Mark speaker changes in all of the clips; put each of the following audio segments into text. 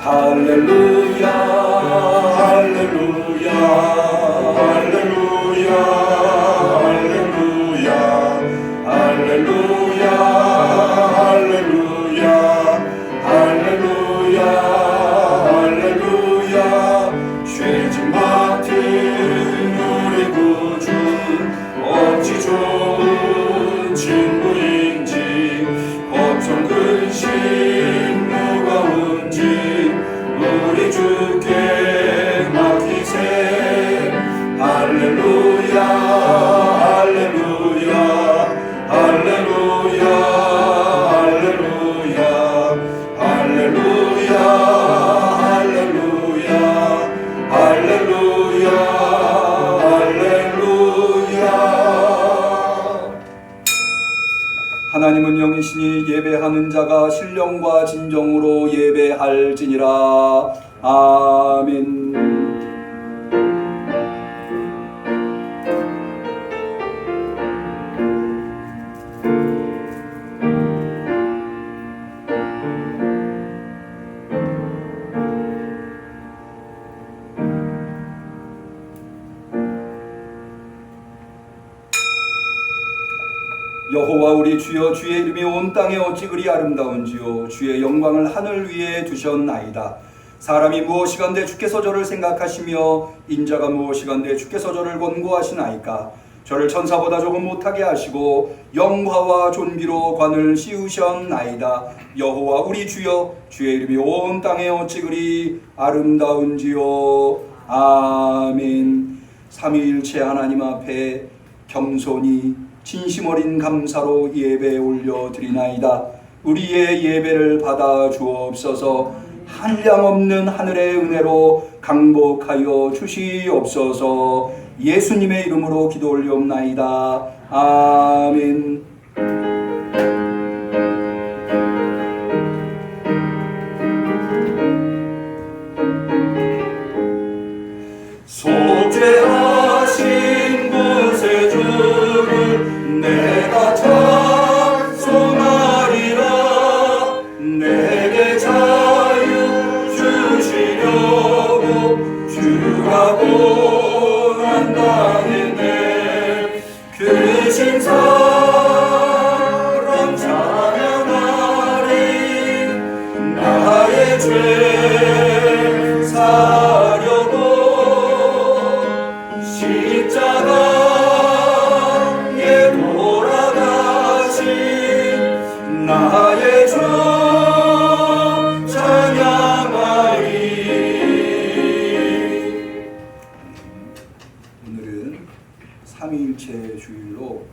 Speaker 1: 할렐루야 할렐루야 할렐루야 할렐루야 할렐루야 할렐루야 할렐루야 할렐루야 죄진 맡은 우리 구주 어찌 좋은 친구인지 걱정 근심 무거운지 우리 주께 맡기세 할렐루야 할렐루야 할렐루야 할렐루야 할렐루야 할렐루야 할렐루야 할렐루야. 하나님은 영이시니 예배하는 자가 신령과 진정으로 예배할지니라. 아멘. 여호와 우리 주여, 주의 이름이 온 땅에 어찌 그리 아름다운지요. 주의 영광을 하늘 위에 두셨나이다. 사람이 무엇이간데 주께서 저를 생각하시며 인자가 무엇이간데 주께서 저를 권고하시나이까. 저를 천사보다 조금 못하게 하시고 영화와 존귀로 관을 씌우셨나이다. 여호와 우리 주여, 주의 이름이 온 땅에 어찌 그리 아름다운지요. 아멘. 삼위일체 하나님 앞에 겸손히 진심 어린 감사로 예배 올려드리나이다. 우리의 예배를 받아 주옵소서. 한량없는 하늘의 은혜로 강복하여 주시옵소서. 예수님의 이름으로 기도 올리옵나이다. 아멘. 속죄하신 구세주를 내가 찬송하리라. 내게 자유 주시려고 주가 고난 당했네. 그 신사랑 찬양하리. 나의 죄 사려고 십자가에 돌아가신 나의 주 찬양하리. 오늘은 삼위일체 주일로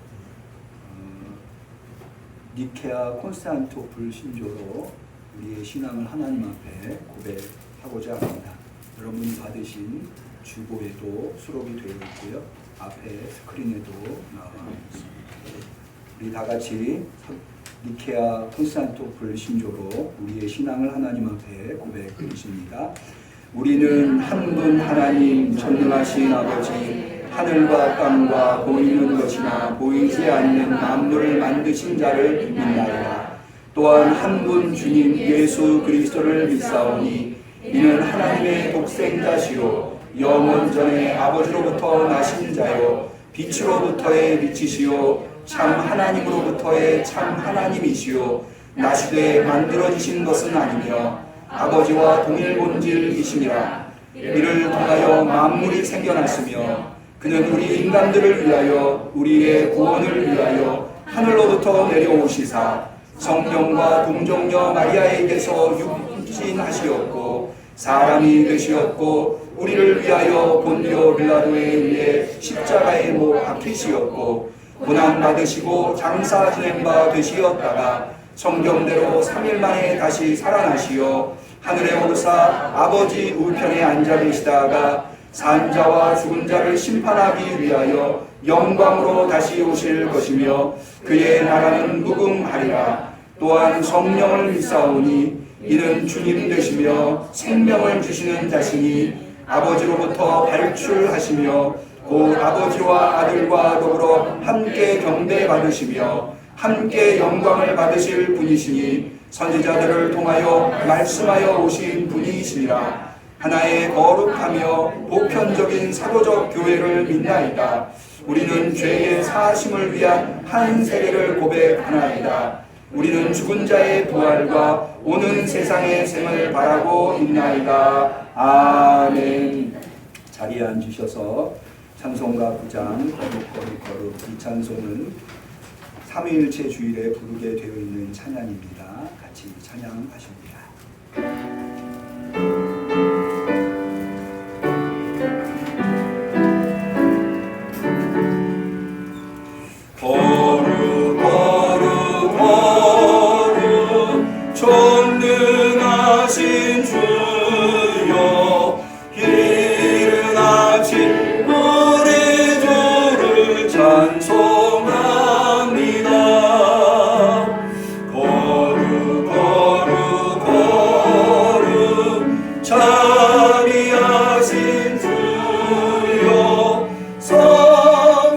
Speaker 1: 니케아 콘스탄티노플 신조로 우리의 신앙을 하나님 앞에 고백하고자 합니다. 여러분이 받으신 주보에도 수록이 되어 있고요. 앞에 스크린에도 나와 있습니다. 우리 다 같이 니케아 콘스탄티노플 신조로 우리의 신앙을 하나님 앞에 고백드리십니다. 우리는 한 분 하나님 전능하신 아버지, 하늘과 땅과 보이는 것이나 보이지 않는 만물을 만드신 자를 믿나이다. 또한 한 분 주님 예수 그리스도를 믿사오니 이는 하나님의 독생자시요 영원 전에 아버지로부터 나신 자요 빛으로부터의 빛이시요 참 하나님으로부터의 참 하나님이시요 나시되 만들어지신 것은 아니며 아버지와 동일 본질이시니라. 이를 통하여 만물이 생겨났으며 그는 우리 인간들을 위하여 우리의 구원을 위하여 하늘로부터 내려오시사 성령과 동정녀 마리아에게서 육신하시었고 사람이 되시었고 우리를 위하여 본디오 빌라도에 의해 십자가에 못 박히시었고 고난 받으시고 장사 지낸 바 되시었다가 성경대로 3일 만에 다시 살아나시어 하늘에 오르사 아버지 우편에 앉아 계시다가 산자와 죽은 자를 심판하기 위하여 영광으로 다시 오실 것이며 그의 나라는 무궁하리라. 또한 성령을 믿사오니 이는 주님 되시며 생명을 주시는 자시니 아버지로부터 발출하시며 곧 아버지와 아들과 더불어 함께 경배받으시며 함께 영광을 받으실 분이시니 선지자들을 통하여 말씀하여 오신 분이시니라. 하나의 거룩하며 보편적인 사도적 교회를 믿나이다. 우리는 죄의 사하심을 위한 한 세례를 고백하나이다. 우리는 죽은 자의 부활과 오는 세상의 생을 바라고 있나이다. 아멘. 자리에 앉으셔서 찬송가 9장 거룩 이 찬송은 삼위일체 주일에 부르게 되어 있는 찬양입니다. 같이 찬양하십니다. 거룩 거룩 거룩 전능하신 주여 이른 아침 우리 주를 찬송합니다. 거룩 거룩 거룩 자비하신 주여 성삼위일체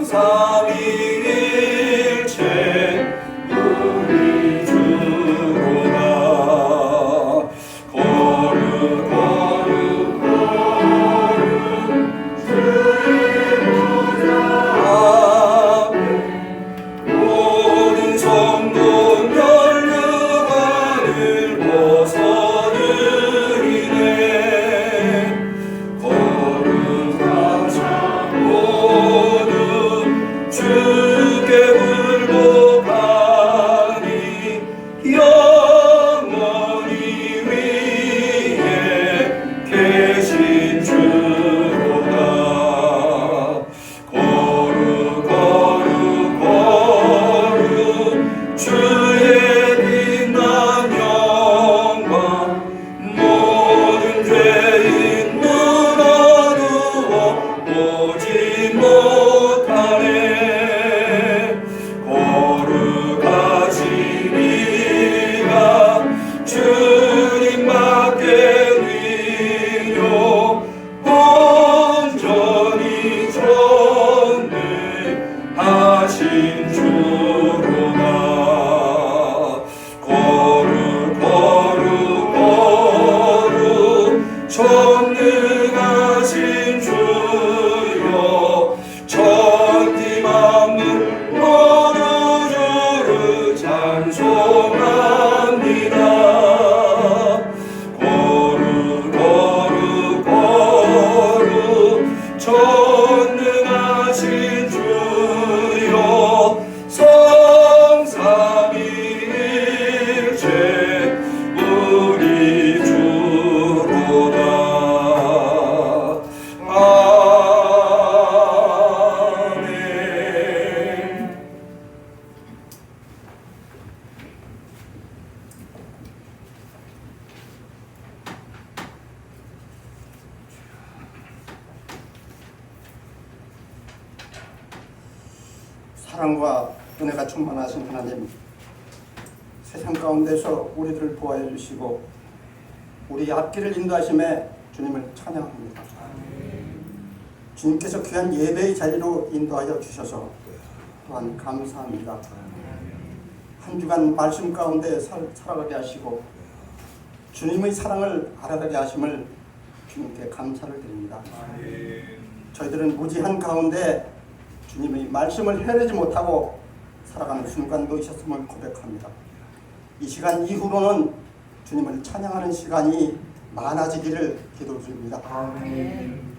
Speaker 1: 우리 주로다. 거룩 거룩 거룩 주의 보좌 앞에 모든 성도 면류관을 벗어드리네. 거룩하사 모든 주께 굴복하니 영원히 위에 계신 주로다. 거룩 거룩 거룩 주의 빛난 영광 모든 죄인 눈 어두워 보지 못하네. 거룩하신 이가 주님밖에 위요 온전히 전능하신 주로다. 거룩 거룩 거룩 전능하신 주여 천지 만물 모두 주를 찬송합니다. 거룩 거룩 거룩 전능하신 주여 성삼위일체 우리 주로다. 아멘.
Speaker 2: 사랑과 은혜가 충만하신 하나님, 세상 가운데서 우리들을 보호해 주시고 우리 앞길을 인도하심에 주님을 찬양합니다. 주님께서 귀한 예배의 자리로 인도하여 주셔서 또한 감사합니다. 한 주간 말씀 가운데 살아가게 하시고 주님의 사랑을 알아가게 하심을 주님께 감사를 드립니다. 저희들은 무지한 가운데 주님의 말씀을 헤아리지 못하고 살아가는 순간도 있었음을 고백합니다. 이 시간 이후로는 주님을 찬양하는 시간이 많아지기를 기도드립니다.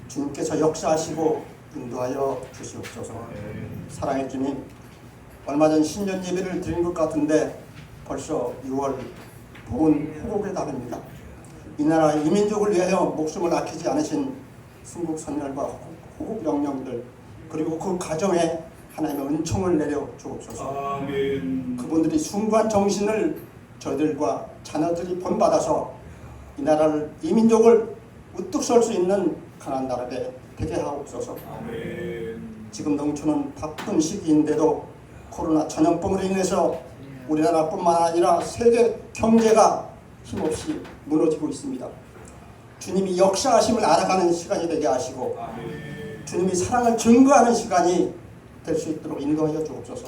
Speaker 2: 주님께서 역사하시고 인도하여 주시옵소서. 사랑의 주님, 얼마 전 신년 예배를 드린 것 같은데 벌써 6월 본 호국에 다릅니다. 이 나라 이민족을 위하여 목숨을 아끼지 않으신 순국 선열과 호국 영령들, 그리고 그 가정에 하나님의 은총을 내려 주옵소서.
Speaker 1: 아멘.
Speaker 2: 그분들이 숭고한 정신을 저희들과 자녀들이 본받아서 이 나라를, 이 민족을 우뚝 설 수 있는 강한 나라에 되게 하옵소서.
Speaker 1: 아멘.
Speaker 2: 지금 농촌은 바쁜 시기인데도 코로나 전염병으로 인해서 우리나라뿐만 아니라 세계 경제가 힘없이 무너지고 있습니다. 주님이 역사하심을 알아가는 시간이 되게 하시고 주님이 사랑을 증거하는 시간이 될 수 있도록 인도하여 주옵소서.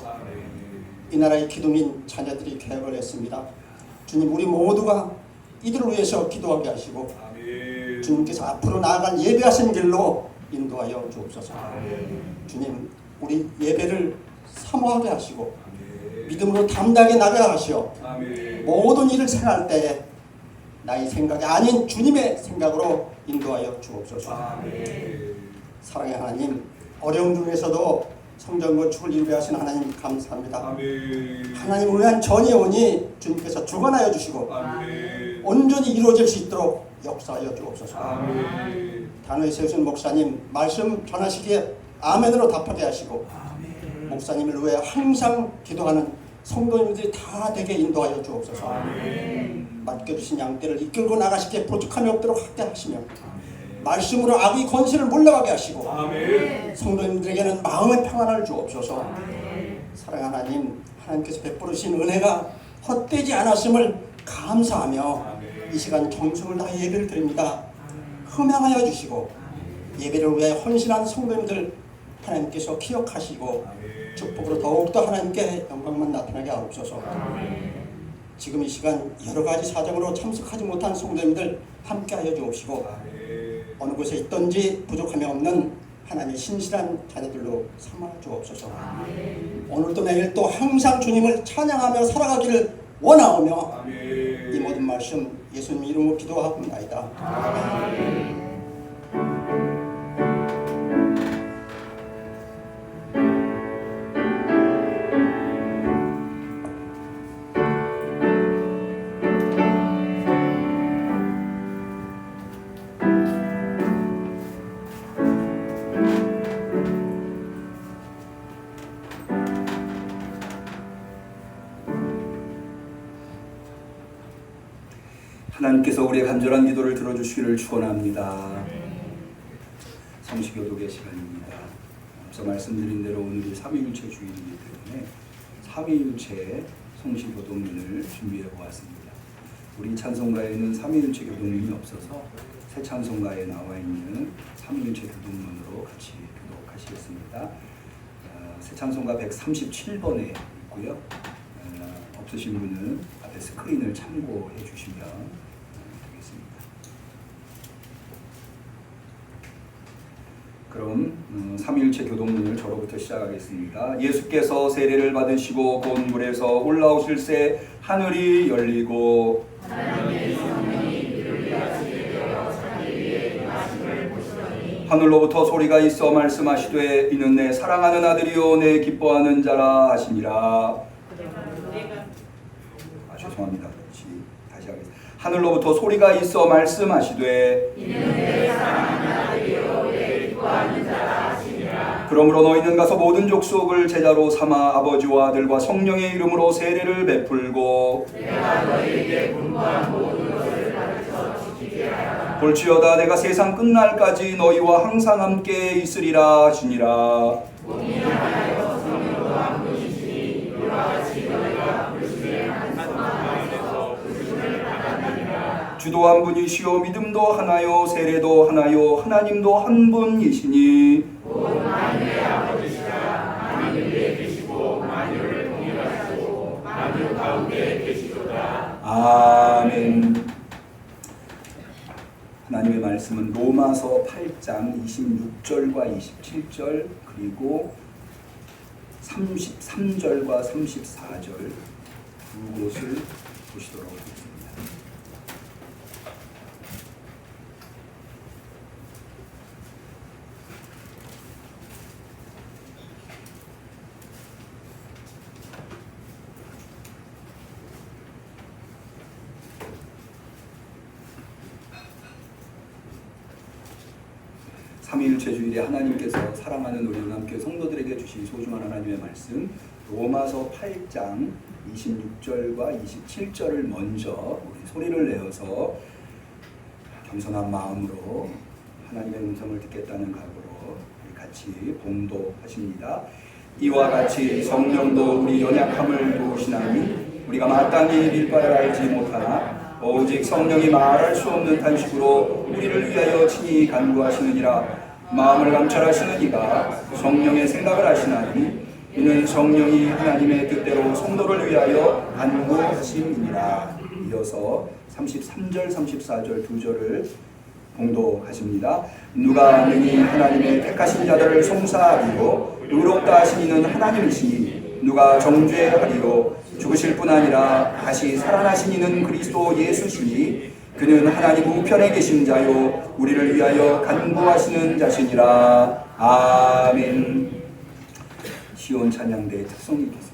Speaker 2: 이 나라의 기둥인 자녀들이 개혁을 했습니다. 주님, 우리 모두가 이들을 위해서 기도하게 하시고
Speaker 1: 아멘.
Speaker 2: 주님께서 앞으로 나아갈 예배하신 길로 인도하여 주옵소서. 주님, 우리 예배를 사모하게 하시고 믿음으로 담대하게 나가게 하시어
Speaker 1: 아멘.
Speaker 2: 모든 일을 생각할 때에 나의 생각이 아닌 주님의 생각으로 인도하여 주옵소서.
Speaker 1: 아멘.
Speaker 2: 사랑의 하나님, 어려움 중에서도 성전 건축을 인도하신 하나님 감사합니다.
Speaker 1: 아멘.
Speaker 2: 하나님을 위한 전예원이 주님께서 주관하여 주시고
Speaker 1: 아멘.
Speaker 2: 온전히 이루어질 수 있도록 역사하여 주옵소서.
Speaker 1: 아멘.
Speaker 2: 단호에 세우신 목사님 말씀 전하시기에 아멘으로 답하게 하시고 목사님을 위해 항상 기도하는 성도님들이 다 되게 인도하여 주옵소서. 맡겨주신 양떼를 이끌고 나가시기에 부족함이 없도록 하게 하시며 말씀으로 악의 권세를 물러가게 하시고
Speaker 1: 아멘.
Speaker 2: 성도님들에게는 마음의 평안을 주옵소서. 사랑하는 하나님, 하나님께서 베풀으신 은혜가 헛되지 않았음을 감사하며 이 시간 정성을 다해 예배를 드립니다. 흠양하여 주시고 예배를 위해 헌신한 성도님들 하나님께서 기억하시고 축복으로 더욱더 하나님께 영광만 나타나게 하옵소서. 지금 이 시간 여러 가지 사정으로 참석하지 못한 성도님들 함께하여 주옵시고 어느 곳에 있든지 부족함이 없는 하나님의 신실한 자녀들로 삼아 주옵소서. 오늘도 내일도 항상 주님을 찬양하며 살아가기를 원하오며 이 모든 말씀 예수님 이름으로 기도하옵나이다. 아멘.
Speaker 1: 하나님께서 우리의 간절한 기도를 들어주시기를 축원합니다. 성시교독의 시간입니다. 앞서 말씀드린 대로 오늘이 삼위일체 주일이기 때문에 삼위일체 성시교독문을 준비해 보았습니다. 우리 찬송가에는 삼위일체 교독문이 없어서 새 찬송가에 나와 있는 삼위일체 교독문으로 같이 교독하시겠습니다. 새 찬송가 137번에 있고요. 없으신 분은 앞에 스크린을 참고해 주시면 되겠습니다. 그럼 삼위일체 교독문을 저로부터 시작하겠습니다. 예수께서 세례를 받으시고 곧 물에서 올라오실새 하늘이 열리고 하나님의 성령이 그를 위하시게 되어 자기 위에 임하심을 보시더니 하늘로부터 소리가 있어 말씀하시되 이는 내 사랑하는 아들이요 내 기뻐하는 자라 하시니라. 죄송합니다. 다시 하겠습니다. 하늘로부터 소리가 있어 말씀하시되 이는 내 사랑하는 아들이요 내 기뻐하는 자라 하시니라. 그러므로 너희는 가서 모든 족속을 제자로 삼아 아버지와 아들과 성령의 이름으로 세례를 베풀고 내가 너희에게 분부한 모든 것을 가르쳐 지키게 하라. 볼지어다 내가 세상 끝날까지 너희와 항상 함께 있으리라 하시니라. 본인하여 성령도 한 분이시니 이와 같이 너희가 불신의 한 주도 한 분이시요 믿음도 하나요 세례도 하나요 하나님도 한 분이시니 곧 만유의 아버지시라. 하나님 위에 계시고 만유를 통일하시고 만유 가운데 계시도다. 아멘. 하나님의 말씀은 로마서 8장 26절과 27절 그리고 33절과 34절 두 곳을 보시도록 하겠습니다. 삼위일체 주일에 하나님께서 사랑하는 우리 함께 성도들에게 주신 소중한 하나님의 말씀 로마서 8장 26절과 27절을 먼저 우리 소리를 내어서 겸손한 마음으로 하나님의 음성을 듣겠다는 각오로 우리 같이 봉독하십니다. 이와 같이 성령도 우리 연약함을 도우시나니 우리가 마땅히 이를 바를 알지 못하나 오직 성령이 말할 수 없는 탄식으로 우리를 위하여 친히 간구하시느니라. 마음을 감찰하시는 이가 성령의 생각을 하시나니 이는 성령이 하나님의 뜻대로 성도를 위하여 간구하심이니라. 이어서 33절 34절 두 절을 봉독하십니다. 누가 능히 하나님의 택하신 자들을 송사하리요 의롭다 하신 이는 하나님이시니 누가 정죄하리요 죽으실 뿐 아니라 다시 살아나신 이는 그리스도 예수시니 그는 하나님 우편에 계신 자요 우리를 위하여 간구하시는 자시니라. 아멘. 시온 찬양대의 특성이 있겠습니다.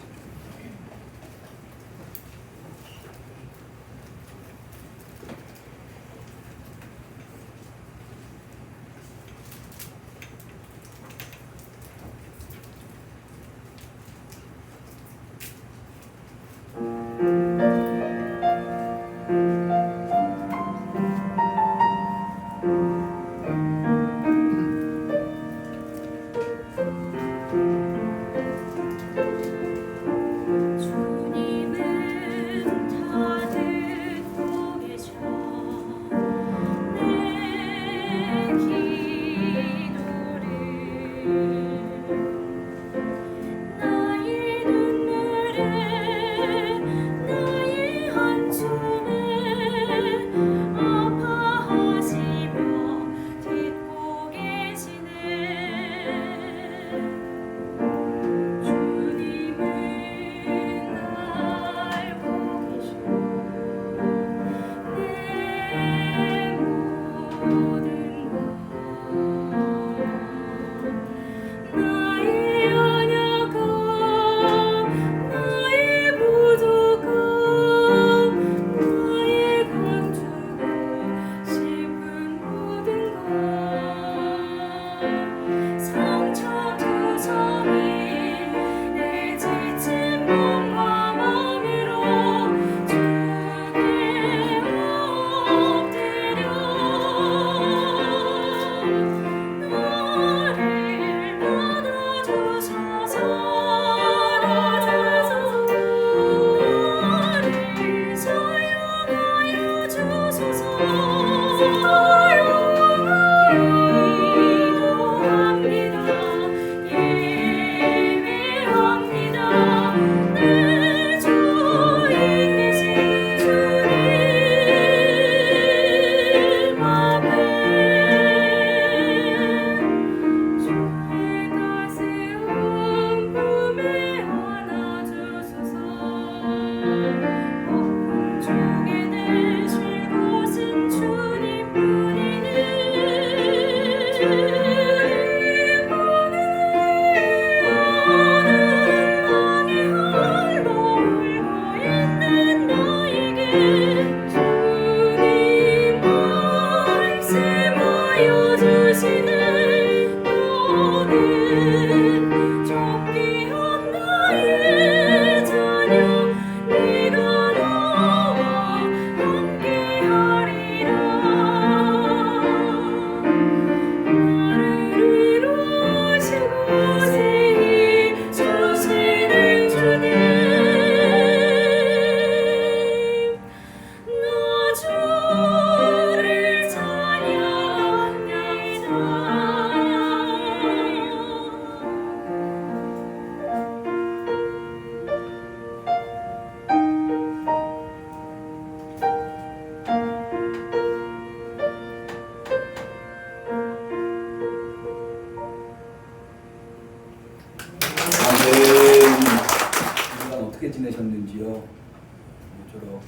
Speaker 1: 어떻게 지내셨는지요? 모쪼록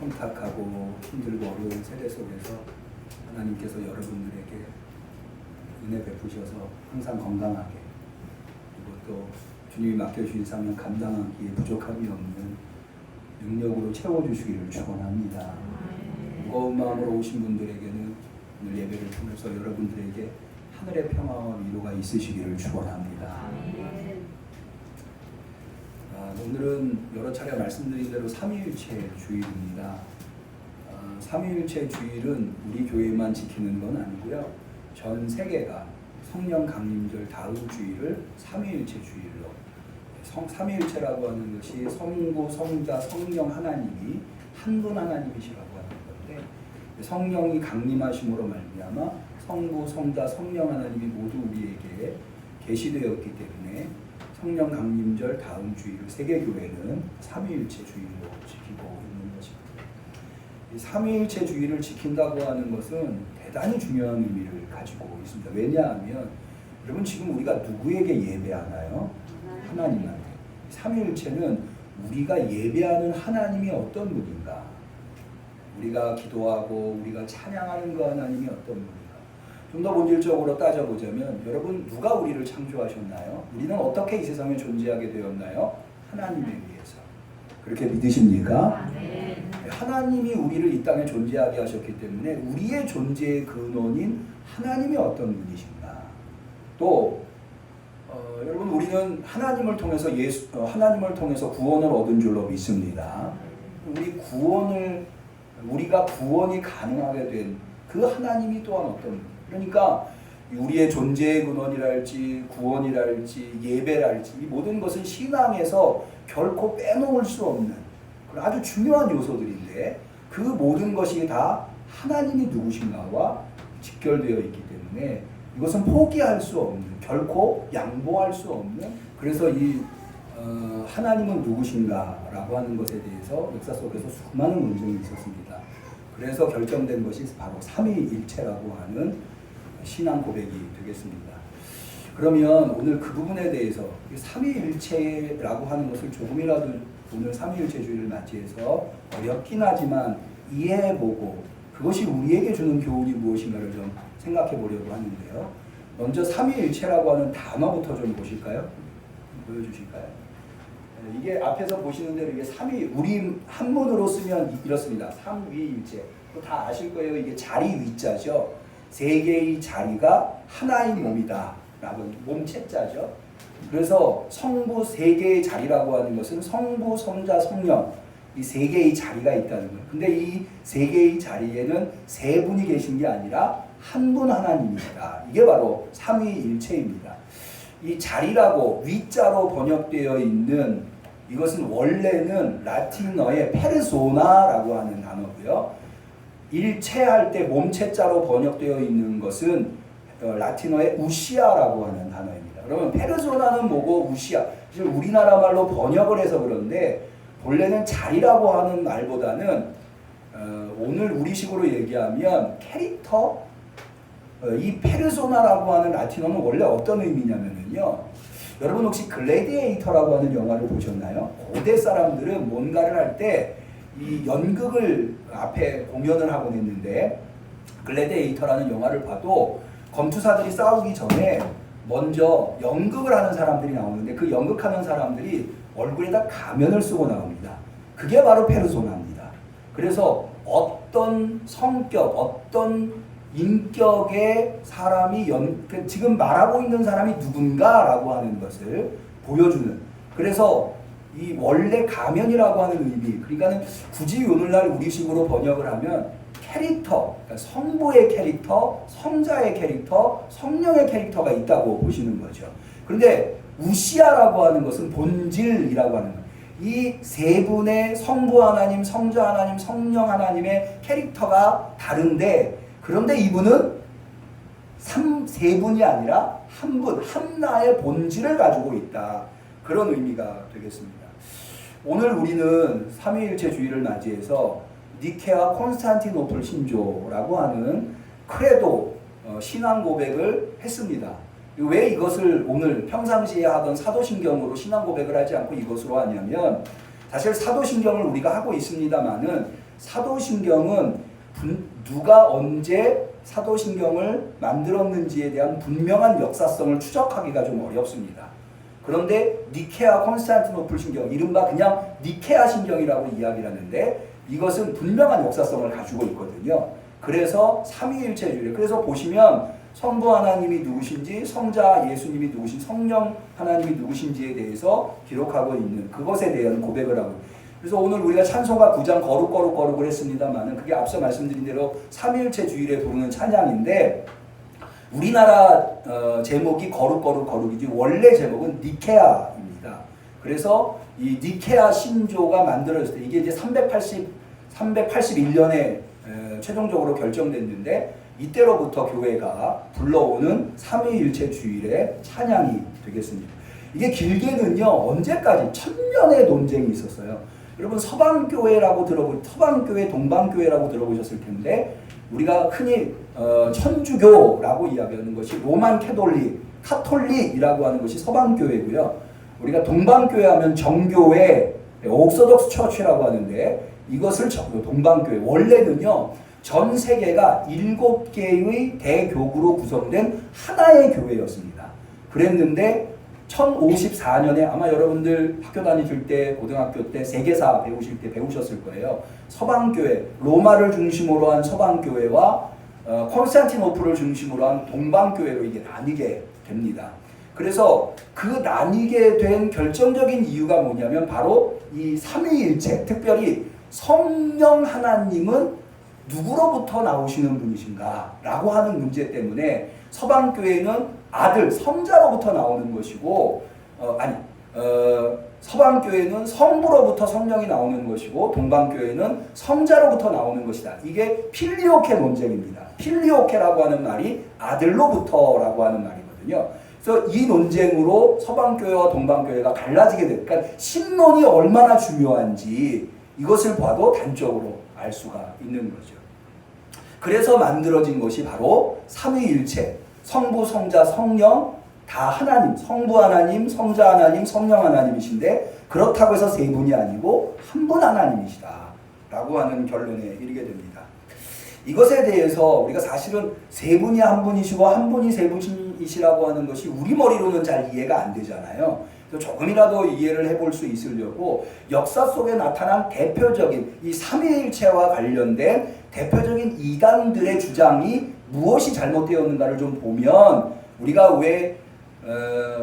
Speaker 1: 혼탁하고 힘들고 어려운 세대 속에서 하나님께서 여러분들에게 은혜 베푸셔서 항상 건강하게 그리고 또 주님이 맡겨주신 사명 감당하기에 부족함이 없는 능력으로 채워주시기를 축원합니다. 무거운 마음으로 오신 분들에게는 오늘 예배를 통해서 여러분들에게 하늘의 평화와 위로가 있으시기를 축원합니다. 오늘은 여러 차례 말씀드린 대로 삼위일체 주일입니다. 삼위일체 주일은 우리 교회만 지키는 건 아니고요. 전 세계가 성령 강림절 다음 주일을 삼위일체 주일로 삼위일체라고 하는 것이 성부, 성자, 성령 하나님이 한 분 하나님이시라고 하는 건데 성령이 강림하심으로 말미암아 성부, 성자, 성령 하나님이 모두 우리에게
Speaker 3: 게시되었기 때문에 성령 강림절 다음 주일을 세계교회는 삼위일체 주일로 지키고 있는 것입니다. 이 삼위일체 주일을 지킨다고 하는 것은 대단히 중요한 의미를 가지고 있습니다. 왜냐하면 여러분 지금 우리가 누구에게 예배하나요? 하나님한테. 삼위일체는 우리가 예배하는 하나님이 어떤 분인가? 우리가 기도하고 우리가 찬양하는 그 하나님이 어떤 분인가? 좀 더 본질적으로 따져보자면 여러분 누가 우리를 창조하셨나요? 우리는 어떻게 이 세상에 존재하게 되었나요? 하나님에 의해서. 그렇게 믿으십니까?
Speaker 4: 네.
Speaker 3: 하나님이 우리를 이 땅에 존재하게 하셨기 때문에 우리의 존재의 근원인 하나님이 어떤 분이신가? 또 여러분 우리는 하나님을 통해서 하나님을 통해서 구원을 얻은 줄로 믿습니다. 우리가 구원이 가능하게 된 그 하나님이 또한 어떤 분? 그러니까 우리의 존재의 근원이랄지 구원이랄지 예배랄지 이 모든 것은 신앙에서 결코 빼놓을 수 없는 아주 중요한 요소들인데 그 모든 것이 다 하나님이 누구신가와 직결되어 있기 때문에 이것은 포기할 수 없는 결코 양보할 수 없는 그래서 이 하나님은 누구신가라고 하는 것에 대해서 역사 속에서 수많은 논쟁이 있었습니다. 그래서 결정된 것이 바로 삼위일체라고 하는 신앙 고백이 되겠습니다. 그러면 오늘 그 부분에 대해서 삼위일체라고 하는 것을 조금이라도 오늘 삼위일체주의를 맞이해서 어렵긴 하지만 이해해보고 그것이 우리에게 주는 교훈이 무엇인가를 좀 생각해 보려고 하는데요. 먼저 삼위일체라고 하는 단어부터 좀 보실까요? 보여주실까요? 이게 앞에서 보시는 대로 이게 삼위 우리 한문으로 쓰면 이렇습니다. 삼위일체. 다 아실 거예요. 이게 자리 위자죠. 세 개의 자리가 하나의 몸이다. 라고 몸체자죠. 그래서 성부 세 개의 자리라고 하는 것은 성부, 성자, 성령 이 세 개의 자리가 있다는 거예요. 근데 이 세 개의 자리에는 세 분이 계신 게 아니라 한 분 하나님이다. 이게 바로 삼위일체입니다. 이 자리라고 위자로 번역되어 있는 이것은 원래는 라틴어의 페르소나라고 하는 단어고요. 일체할 때 몸체자로 번역되어 있는 것은 라틴어의 우시아라고 하는 단어입니다. 그러면 페르소나는 뭐고 우시아 사실 우리나라 말로 번역을 해서 그런데 본래는 자리라고 하는 말보다는 오늘 우리식으로 얘기하면 캐릭터 이 페르소나라고 하는 라틴어는 원래 어떤 의미냐면요. 여러분 혹시 글래디에이터라고 하는 영화를 보셨나요? 고대 사람들은 뭔가를 할 때 이 연극을 앞에 공연을 하곤 했는데 글래디에이터라는 영화를 봐도 검투사들이 싸우기 전에 먼저 연극을 하는 사람들이 나오는데 그 연극하는 사람들이 얼굴에다 가면을 쓰고 나옵니다. 그게 바로 페르소나입니다. 그래서 어떤 성격, 어떤 인격의 사람이 지금 말하고 있는 사람이 누군가라고 하는 것을 보여주는 그래서 이 원래 가면이라고 하는 의미 그러니까는 굳이 오늘날 우리식으로 번역을 하면 캐릭터, 그러니까 성부의 캐릭터, 성자의 캐릭터, 성령의 캐릭터가 있다고 보시는 거죠. 그런데 우시아라고 하는 것은 본질이라고 하는 거예요. 이 세 분의 성부 하나님, 성자 하나님, 성령 하나님의 캐릭터가 다른데 그런데 이분은 세 분이 아니라 한 분, 한나의 본질을 가지고 있다. 그런 의미가 되겠습니다. 오늘 우리는 삼위일체주의를 맞이해서 니케아 콘스탄티노플 신조라고 하는 크레도 신앙 고백을 했습니다. 왜 이것을 오늘 평상시에 하던 사도신경으로 신앙 고백을 하지 않고 이것으로 하냐면 사실 사도신경을 우리가 하고 있습니다만은 사도신경은 누가 언제 사도신경을 만들었는지에 대한 분명한 역사성을 추적하기가 좀 어렵습니다. 그런데 니케아 콘스탄티노플 신경, 이른바 그냥 니케아 신경이라고 이야기를 하는데 이것은 분명한 역사성을 가지고 있거든요. 그래서 삼위일체주의. 그래서 보시면 성부 하나님이 누구신지, 성자 예수님이 누구신지, 성령 하나님이 누구신지에 대해서 기록하고 있는 그것에 대한 고백을 하고. 그래서 오늘 우리가 찬송가 9장 거룩을 했습니다만은 그게 앞서 말씀드린 대로 삼위일체주의에 부르는 찬양인데 우리나라 제목이 거룩이지 원래 제목은 니케아입니다. 그래서 이 니케아 신조가 만들어졌을 때 이게 이제 381년에 최종적으로 결정됐는데 이때로부터 교회가 불러오는 삼위일체 주일의 찬양이 되겠습니다. 이게 길게는요 언제까지 천년의 논쟁이 있었어요. 여러분 서방교회라고 서방교회, 동방교회라고 들어보셨을 텐데 우리가 흔히 천주교라고 이야기하는 것이 로만 카톨릭이라고 하는 것이 서방교회고요. 우리가 동방교회 하면 정교회, 옥서덕스 처치라고 하는데 이것을 동방교회, 원래는요 전 세계가 7개의 대교구로 구성된 하나의 교회였습니다. 그랬는데 1054년에 아마 여러분들 학교 다니실 때 고등학교 때 세계사 배우실 때 배우셨을 거예요. 서방교회, 로마를 중심으로 한 서방교회와 콘스탄티노플을 중심으로 한 동방교회로 이게 나뉘게 됩니다. 그래서 그 나뉘게 된 결정적인 이유가 뭐냐면 바로 이 삼위일체, 특별히 성령 하나님은 누구로부터 나오시는 분이신가 라고 하는 문제 때문에 서방교회는 아들, 성자로부터 나오는 것이고 서방교회는 성부로부터 성령이 나오는 것이고 동방교회는 성자로부터 나오는 것이다. 이게 필리오케 논쟁입니다. 필리오케라고 하는 말이 아들로부터라고 하는 말이거든요. 그래서 이 논쟁으로 서방교회와 동방교회가 갈라지게 됩니다. 그러니까 신론이 얼마나 중요한지 이것을 봐도 단적으로 알 수가 있는 거죠. 그래서 만들어진 것이 바로 삼위일체, 성부, 성자, 성령 다 하나님, 성부 하나님, 성자 하나님, 성령 하나님이신데 그렇다고 해서 세 분이 아니고 한 분 하나님이시다 라고 하는 결론에 이르게 됩니다. 이것에 대해서 우리가 사실은 세 분이 한 분이시고 한 분이 세 분이시라고 하는 것이 우리 머리로는 잘 이해가 안 되잖아요. 그래서 조금이라도 이해를 해볼 수 있으려고 역사 속에 나타난 대표적인 이 삼위일체와 관련된 대표적인 이단들의 주장이 무엇이 잘못되었는가를 좀 보면 우리가 왜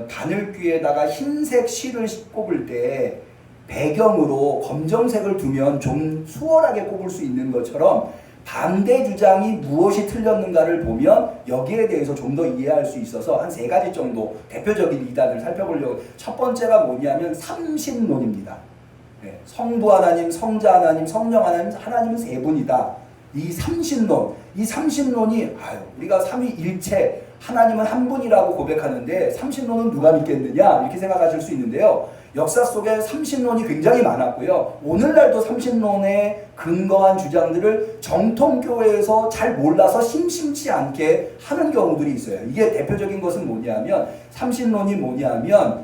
Speaker 3: 바늘귀에다가 흰색 실을 꼽을 때 배경으로 검정색을 두면 좀 수월하게 꼽을 수 있는 것처럼 반대 주장이 무엇이 틀렸는가를 보면 여기에 대해서 좀 더 이해할 수 있어서 한 3가지 정도 대표적인 이단을 살펴보려고. 첫 번째가 뭐냐면 삼신론입니다. 네, 성부 하나님, 성자 하나님, 성령 하나님, 하나님은 세 분이다. 이 삼신론, 이 삼신론이 우리가 삼위일체 하나님은 한 분이라고 고백하는데 삼신론은 누가 믿겠느냐 이렇게 생각하실 수 있는데요. 역사 속에 삼신론이 굉장히 많았고요. 오늘날도 삼신론에 근거한 주장들을 정통교회에서 잘 몰라서 심심치 않게 하는 경우들이 있어요. 이게 대표적인 것은 뭐냐면 삼신론이 뭐냐면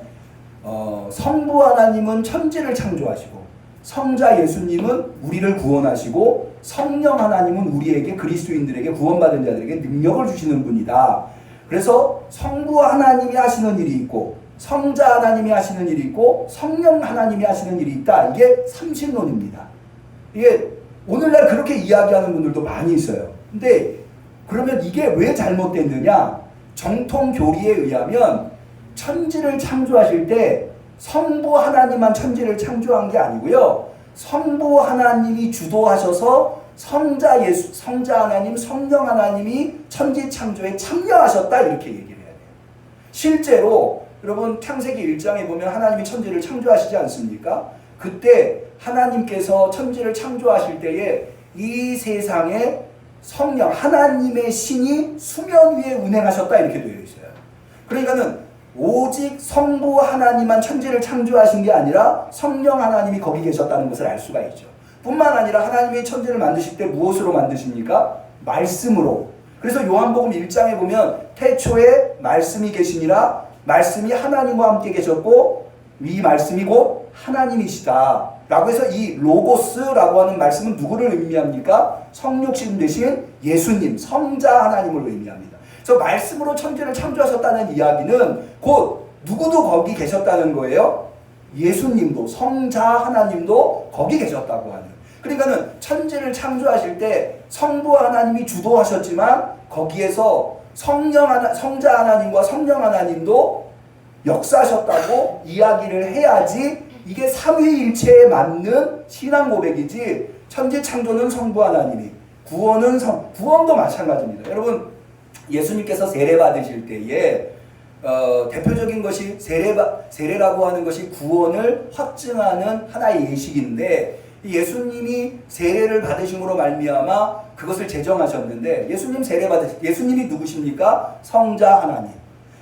Speaker 3: 성부 하나님은 천지를 창조하시고 성자 예수님은 우리를 구원하시고 성령 하나님은 우리에게 그리스도인들에게 구원받은 자들에게 능력을 주시는 분이다. 그래서 성부 하나님이 하시는 일이 있고 성자 하나님이 하시는 일이 있고 성령 하나님이 하시는 일이 있다. 이게 삼신론입니다. 이게 오늘날 그렇게 이야기하는 분들도 많이 있어요. 근데 그러면 이게 왜 잘못됐느냐? 정통 교리에 의하면 천지를 창조하실 때 성부 하나님만 천지를 창조한 게 아니고요. 성부 하나님이 주도하셔서 성자 하나님, 성령 하나님이 천지 창조에 참여하셨다 이렇게 얘기를 해야 돼요. 실제로 여러분 창세기 1장에 보면 하나님이 천지를 창조하시지 않습니까? 그때 하나님께서 천지를 창조하실 때에 이 세상에 성령 하나님의 신이 수면 위에 운행하셨다 이렇게 되어 있어요. 그러니까는 오직 성부 하나님만 천지를 창조하신 게 아니라 성령 하나님이 거기 계셨다는 것을 알 수가 있죠. 뿐만 아니라 하나님이 천지를 만드실 때 무엇으로 만드십니까? 말씀으로. 그래서 요한복음 1장에 보면 태초에 말씀이 계시니라 말씀이 하나님과 함께 계셨고 이 말씀이 곧 하나님이시다 라고 해서 이 로고스라고 하는 말씀은 누구를 의미합니까? 성육신 되신 예수님, 성자 하나님을 의미합니다. 그래서 말씀으로 천지를 창조하셨다는 이야기는 곧 누구도 거기 계셨다는 거예요. 예수님도 성자 하나님도 거기 계셨다고 하는. 그러니까는 천지를 창조하실 때 성부 하나님이 주도하셨지만 거기에서 성자 하나님과 성령 하나님도 역사하셨다고 이야기를 해야지 이게 삼위일체에 맞는 신앙 고백이지. 천지 창조는 성부 하나님이, 구원도 마찬가지입니다. 여러분 예수님께서 세례 받으실 때에 대표적인 것이 세례라고 하는 것이 구원을 확증하는 하나의 예식인데 예수님이 세례를 받으심으로 말미암아 그것을 제정하셨는데 예수님이 누구십니까? 성자 하나님.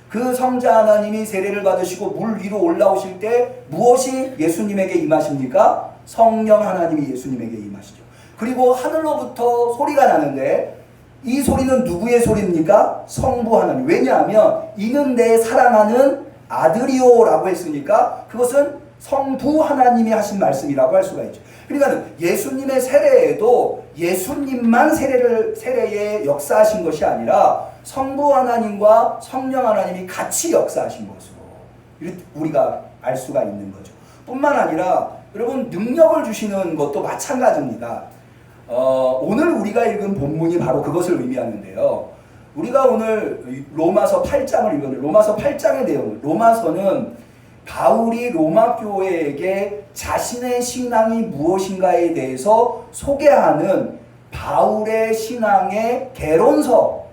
Speaker 3: 그 성자 하나님이 세례를 받으시고 물 위로 올라오실 때 무엇이 예수님에게 임하십니까? 성령 하나님이 예수님에게 임하시죠. 그리고 하늘로부터 소리가 나는데 이 소리는 누구의 소리입니까? 성부 하나님. 왜냐하면 이는 내 사랑하는 아들이요 라고 했으니까 그것은 성부 하나님이 하신 말씀이라고 할 수가 있죠. 그러니까 예수님의 세례에도 예수님만 세례에 역사하신 것이 아니라 성부 하나님과 성령 하나님이 같이 역사하신 것으로 우리가 알 수가 있는 거죠. 뿐만 아니라 여러분 능력을 주시는 것도 마찬가지입니다. 오늘 우리가 읽은 본문이 바로 그것을 의미하는데요. 우리가 오늘 로마서 8장을 읽었는데 로마서 8장의 내용, 로마서는 바울이 로마 교회에게 자신의 신앙이 무엇인가에 대해서 소개하는 바울의 신앙의 개론서라고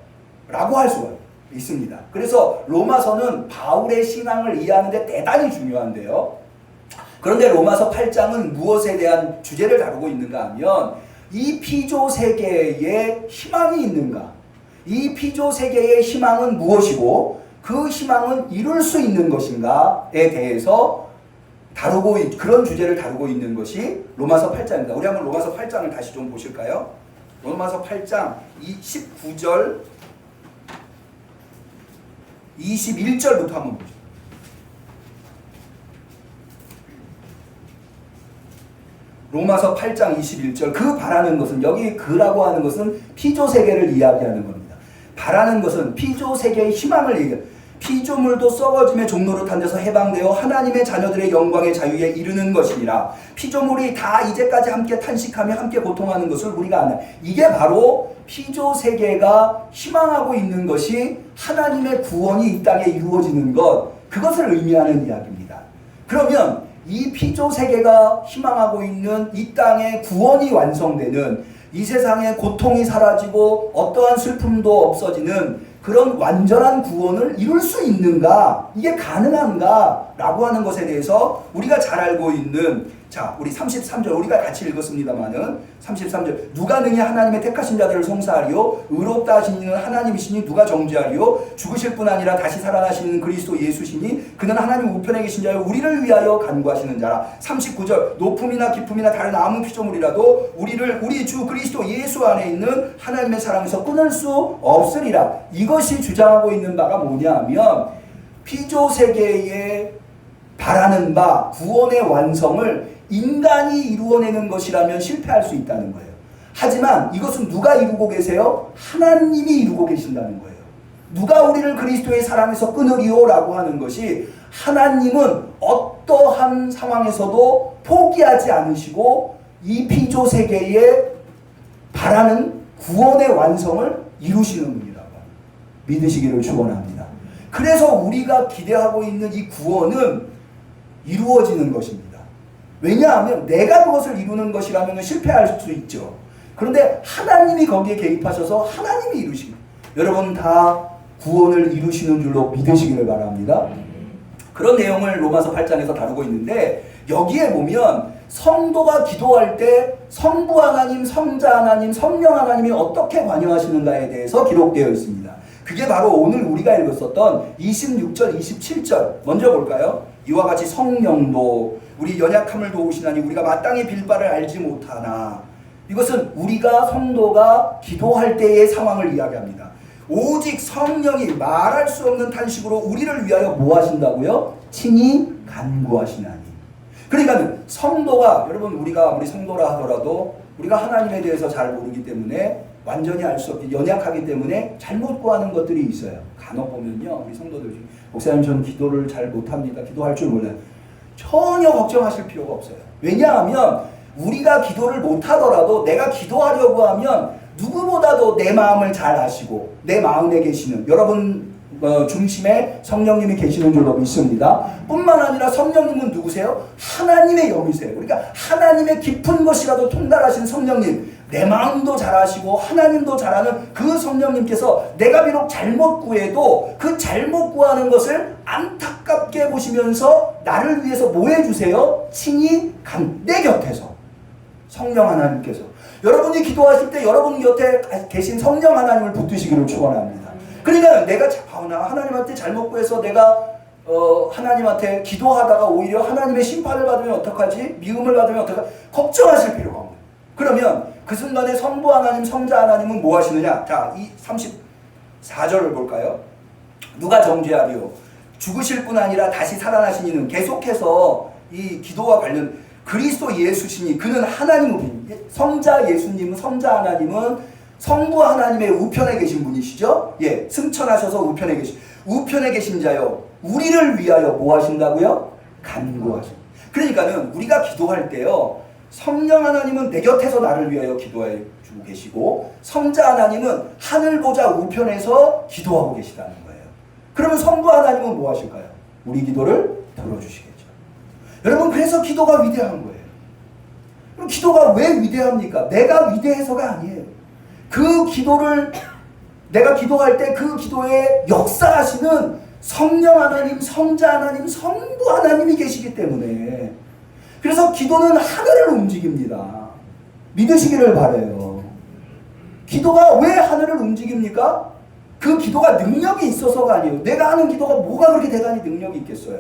Speaker 3: 할 수가 있습니다. 그래서 로마서는 바울의 신앙을 이해하는데 대단히 중요한데요. 그런데 로마서 8장은 무엇에 대한 주제를 다루고 있는가 하면 이 피조 세계에 희망이 있는가? 이 피조 세계의 희망은 무엇이고 그 희망은 이룰 수 있는 것인가에 대해서 그런 주제를 다루고 있는 것이 로마서 8장입니다. 우리 한번 로마서 8장을 다시 좀 보실까요? 로마서 8장 19절 21절부터 한번 보죠. 로마서 8장 21절. 그 바라는 것은, 여기 그라고 하는 것은 피조 세계를 이야기하는 겁니다. 바라는 것은 피조 세계의 희망을 얘기해요. 피조물도 썩어짐의 종로를 탄 데서 해방되어 하나님의 자녀들의 영광의 자유에 이르는 것이니라. 피조물이 다 이제까지 함께 탄식하며 함께 고통하는 것을 우리가 아나. 이게 바로 피조 세계가 희망하고 있는 것이 하나님의 구원이 이 땅에 이루어지는 것, 그것을 의미하는 이야기입니다. 그러면 이 피조 세계가 희망하고 있는 이 땅의 구원이 완성되는, 이 세상의 고통이 사라지고 어떠한 슬픔도 없어지는 그런 완전한 구원을 이룰 수 있는가? 이게 가능한가? 라고 하는 것에 대해서 우리가 잘 알고 있는, 자, 우리 33절 우리가 같이 읽었습니다마는 33절 누가 능히 하나님의 택하신 자들을 송사하리요? 의롭다 하신 이는 하나님이시니 누가 정죄하리요? 죽으실 뿐 아니라 다시 살아나시는 그리스도 예수시니 그는 하나님 우편에 계신 자요 우리를 위하여 간구하시는 자라. 39절 높음이나 깊음이나 다른 아무 피조물이라도 우리 주 그리스도 예수 안에 있는 하나님의 사랑에서 끊을 수 없으리라. 이것이 주장하고 있는 바가 뭐냐 하면 피조 세계에 바라는 바 구원의 완성을 인간이 이루어내는 것이라면 실패할 수 있다는 거예요. 하지만 이것은 누가 이루고 계세요? 하나님이 이루고 계신다는 거예요. 누가 우리를 그리스도의 사랑에서 끊으리요? 라고 하는 것이, 하나님은 어떠한 상황에서도 포기하지 않으시고 이 피조 세계에 바라는 구원의 완성을 이루시는 분이라고 믿으시기를 축원합니다. 그래서 우리가 기대하고 있는 이 구원은 이루어지는 것입니다. 왜냐하면 내가 그것을 이루는 것이라면 실패할 수 있죠. 그런데 하나님이 거기에 개입하셔서 하나님이 이루십니다. 여러분 다 구원을 이루시는 줄로 믿으시기를 바랍니다. 그런 내용을 로마서 8장에서 다루고 있는데, 여기에 보면 성도가 기도할 때 성부 하나님, 성자 하나님, 성령 하나님이 어떻게 관여하시는가에 대해서 기록되어 있습니다. 그게 바로 오늘 우리가 읽었었던 26절, 27절 먼저 볼까요? 이와 같이 성령도 우리 연약함을 도우시나니 우리가 마땅히 빌 바를 알지 못하나. 이것은 우리가 성도가 기도할 때의 상황을 이야기합니다. 오직 성령이 말할 수 없는 탄식으로 우리를 위하여 뭐 하신다고요? 친히 간구하시나니. 그러니까 성도가, 여러분 우리가 아무리 성도라 하더라도 우리가 하나님에 대해서 잘 모르기 때문에 완전히 알 수 없기, 연약하기 때문에 잘못 구하는 것들이 있어요. 간혹 보면요, 우리 성도들 중에 목사님 전 기도를 잘 못합니다. 기도할 줄 몰라요. 전혀 걱정하실 필요가 없어요. 왜냐하면 우리가 기도를 못하더라도 내가 기도하려고 하면 누구보다도 내 마음을 잘 아시고 내 마음에 계시는 여러분 중심에 성령님이 계시는 줄로 믿습니다. 뿐만 아니라 성령님은 누구세요? 하나님의 영이세요. 그러니까 하나님의 깊은 것이라도 통달하신 성령님, 내 마음도 잘 아시고 하나님도 잘 아는 그 성령님께서 내가 비록 잘못 구해도 그 잘못 구하는 것을 안타깝게 보시면서 나를 위해서 뭐 해주세요? 친히 내 곁에서 성령 하나님께서. 여러분이 기도하실 때 여러분 곁에 계신 성령 하나님을 붙드시기를 축원합니다. 그러니까 내가 나 하나님한테 잘못 구해서 내가 하나님한테 기도하다가 오히려 하나님의 심판을 받으면 어떡하지? 미움을 받으면 어떡하지? 걱정하실 필요가 없는. 그러면 그 순간에 성부 하나님, 성자 하나님은 뭐 하시느냐? 자, 이 34절을 볼까요? 누가 정죄하리요? 죽으실 뿐 아니라 다시 살아나신 이는, 계속해서 이 기도와 관련 그리스도 예수시니 그는 하나님은, 성자 예수님은, 성자 하나님은 성부 하나님의 우편에 계신 분이시죠? 예, 승천하셔서 우편에 계신 자요, 우리를 위하여 뭐 하신다고요? 간구하신. 그러니까는 우리가 기도할 때요, 성령 하나님은 내 곁에서 나를 위하여 기도해 주고 계시고, 성자 하나님은 하늘 보좌 우편에서 기도하고 계시다는 거예요. 그러면 성부 하나님은 뭐 하실까요? 우리 기도를 들어주시겠죠. 여러분, 그래서 기도가 위대한 거예요. 그럼 기도가 왜 위대합니까? 내가 위대해서가 아니에요. 그 기도를, 내가 기도할 때 그 기도에 역사하시는 성령 하나님, 성자 하나님, 성부 하나님이 계시기 때문에, 그래서 기도는 하늘을 움직입니다. 믿으시기를 바라요. 기도가 왜 하늘을 움직입니까? 그 기도가 능력이 있어서가 아니에요. 내가 하는 기도가 뭐가 그렇게 대단히 능력이 있겠어요.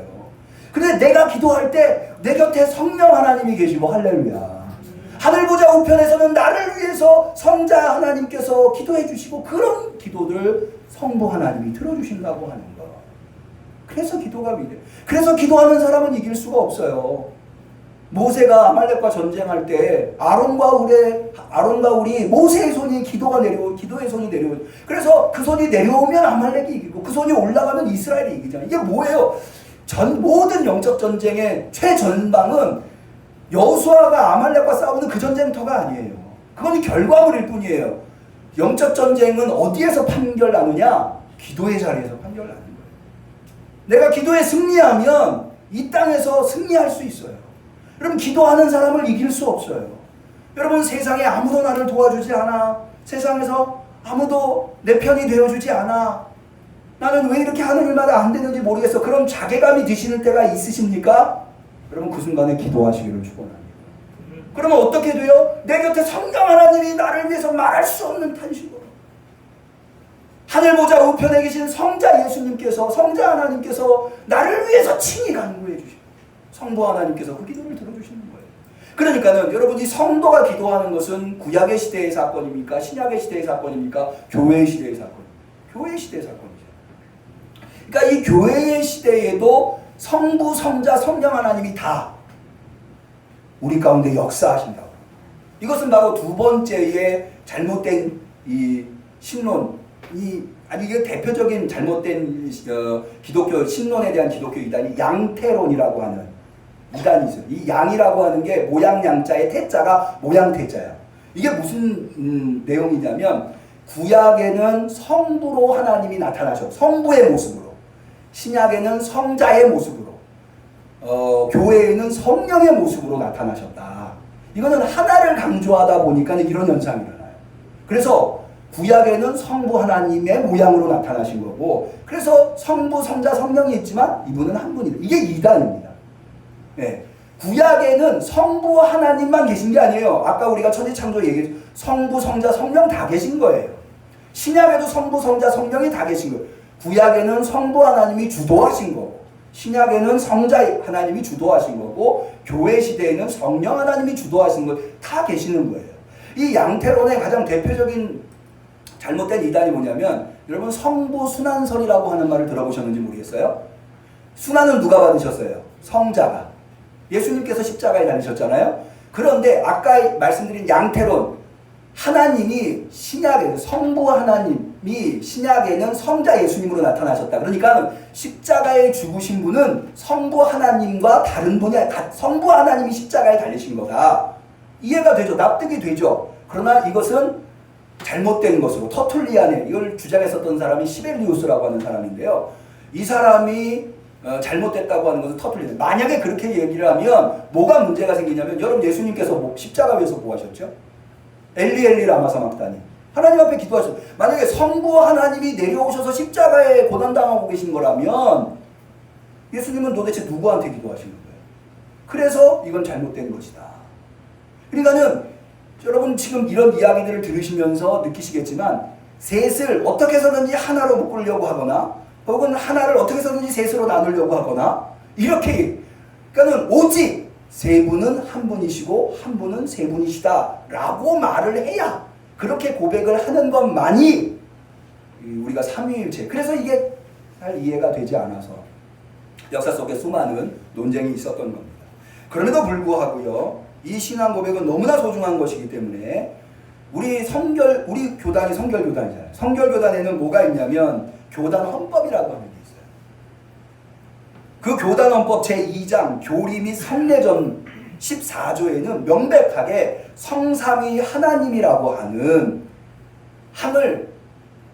Speaker 3: 근데 내가 기도할 때 내 곁에 성령 하나님이 계시고, 할렐루야. 하늘 보좌 우편에서는 나를 위해서 성자 하나님께서 기도해 주시고, 그런 기도를 성부 하나님이 들어주신다고 하는 거. 그래서 기도가 위대해. 그래서 기도하는 사람은 이길 수가 없어요. 모세가 아말렉과 전쟁할 때 아론과 울이 모세의 손이 기도의 손이 내려오. 그래서 그 손이 내려오면 아말렉이 이기고, 그 손이 올라가면 이스라엘이 이기잖아요. 이게 뭐예요? 모든 영적 전쟁의 최전방은 여호수아가 아말렉과 싸우는 그 전쟁터가 아니에요. 그건 결과물일 뿐이에요. 영적 전쟁은 어디에서 판결 나느냐? 기도의 자리에서 판결 나는 거예요. 내가 기도에 승리하면 이 땅에서 승리할 수 있어요. 여러분, 기도하는 사람을 이길 수 없어요. 여러분, 세상에 아무도 나를 도와주지 않아. 세상에서 아무도 내 편이 되어주지 않아. 나는 왜 이렇게 하는 일마다 안 되는지 모르겠어. 그런 자괴감이 드시는 때가 있으십니까? 여러분, 그 순간에 기도하시기를 축원합니다. 그러면 어떻게 돼요? 내 곁에 성령 하나님이 나를 위해서 말할 수 없는 탄식으로, 하늘 보좌 우편에 계신 성자 예수님께서, 성자 하나님께서 나를 위해서 친히 간구해 주시고, 성부 하나님께서 그 기도를 들어주시는 거예요. 그러니까는 여러분이 성도가 기도하는 것은 구약의 시대의 사건입니까? 신약의 시대의 사건입니까? 교회의 시대의 사건. 교회의 시대의 사건이죠. 그러니까 이 교회의 시대에도 성부, 성자, 성령 하나님이 다 우리 가운데 역사하신다고. 이것은 바로 두 번째의 잘못된 이 신론, 이게 대표적인 잘못된 기독교 신론에 대한 기독교 이단이 양태론이라고 하는 이단이 있어요. 이 양이라고 하는 게 모양 양자의 태자가 모양 태자야. 이게 무슨 내용이냐면, 구약에는 성부로 하나님이 나타나셔. 성부의 모습으로. 신약에는 성자의 모습으로, 교회에는 성령의 모습으로 나타나셨다. 이거는 하나를 강조하다 보니까 이런 현상이 일어나요. 그래서 구약에는 성부 하나님의 모양으로 나타나신 거고, 그래서 성부, 성자, 성령이 있지만 이분은 한 분이다. 이게 이단입니다. 네. 구약에는 성부 하나님만 계신 게 아니에요. 아까 우리가 천지창조 얘기했죠. 성부, 성자, 성령 다 계신 거예요. 신약에도 성부, 성자, 성령이 다 계신 거예요. 구약에는 성부 하나님이 주도하신 거고, 신약에는 성자 하나님이 주도하신 거고, 교회 시대에는 성령 하나님이 주도하신 거 다 계시는 거예요. 이 양태론의 가장 대표적인 잘못된 이단이 뭐냐면, 여러분, 성부 순환설이라고 하는 말을 들어보셨는지 모르겠어요. 순환은 누가 받으셨어요? 성자가. 예수님께서 십자가에 달리셨잖아요. 그런데 아까 말씀드린 양태론, 하나님이 신약에는 성부 하나님이 신약에는 성자 예수님으로 나타나셨다. 그러니까 십자가에 죽으신 분은 성부 하나님과 다른 분이 아니라 성부 하나님이 십자가에 달리신 거다. 이해가 되죠? 납득이 되죠? 그러나 이것은 잘못된 것으로, 터툴리안에 이걸 주장했었던 사람이 시벨리우스라고 하는 사람인데요. 이 사람이 잘못됐다고 하는 것은 터툴리안. 만약에 그렇게 얘기를 하면 뭐가 문제가 생기냐면, 여러분, 예수님께서 십자가 위에서 뭐 하셨죠? 엘리 라마 사막다니, 하나님 앞에 기도하셨어요. 만약에 성부 하나님이 내려오셔서 십자가에 고난당하고 계신 거라면 예수님은 도대체 누구한테 기도하시는 거예요? 그래서 이건 잘못된 것이다. 그러니까는 여러분 지금 이런 이야기들을 들으시면서 느끼시겠지만 셋을 어떻게 해서든지 하나로 묶으려고 하거나 혹은 하나를 어떻게 해서든지 셋으로 나누려고 하거나 이렇게 그러니까는 오직 세 분은 한 분이시고 한 분은 세 분이시다 라고 말을 해야 그렇게 고백을 하는 것만이 우리가 삼위일체 그래서 이게 잘 이해가 되지 않아서 역사 속에 수많은 논쟁이 있었던 겁니다. 그럼에도 불구하고요 이 신앙 고백은 너무나 소중한 것이기 때문에 우리 교단이 성결교단이잖아요. 성결교단에는 뭐가 있냐면 교단 헌법이라고 하는 게 있어요. 그 교단 헌법 제2장 교리 및 성례전 14조에는 명백하게 성삼위 하나님이라고 하는 항을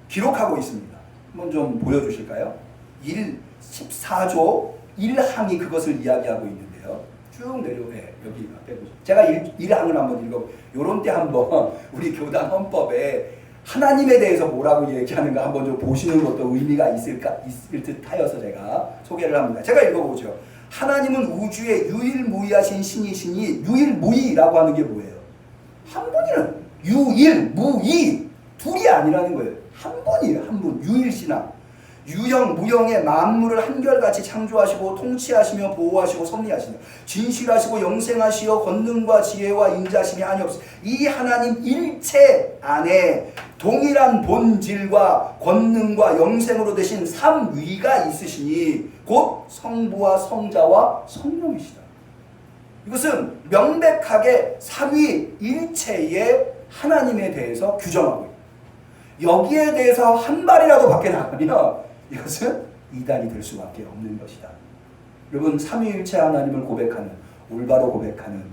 Speaker 3: 기록하고 있습니다. 한번 좀 보여주실까요? 14조 1항이 그것을 이야기하고 있는데요. 쭉 내려오네. 여기 앞에 보세요. 제가 1항을 한번 읽어. 요런 때 한번 우리 교단 헌법에 하나님에 대해서 뭐라고 얘기하는가 한번 좀 보시는 것도 의미가 있을 듯 하여서 제가 소개를 합니다. 제가 읽어보죠. 하나님은 우주의 유일무이하신 신이시니 유일무이라고 하는 게 뭐예요? 한 분이는 유일무이 둘이 아니라는 거예요. 한 분이에요. 한 분. 유일신앙. 유형 무형의 만물을 한결같이 창조하시고 통치하시며 보호하시고 섭리하시며 진실하시고 영생하시어 권능과 지혜와 인자심이 아니 없으 이 하나님 일체 안에 동일한 본질과 권능과 영생으로 되신 삼위가 있으시니 곧 성부와 성자와 성령이시다. 이것은 명백하게 삼위 일체의 하나님에 대해서 규정하고 있다. 여기에 대해서 한 발이라도 밖에 나가면 이것은 이단이 될 수밖에 없는 것이다. 여러분 삼위일체 하나님을 고백하는 올바로 고백하는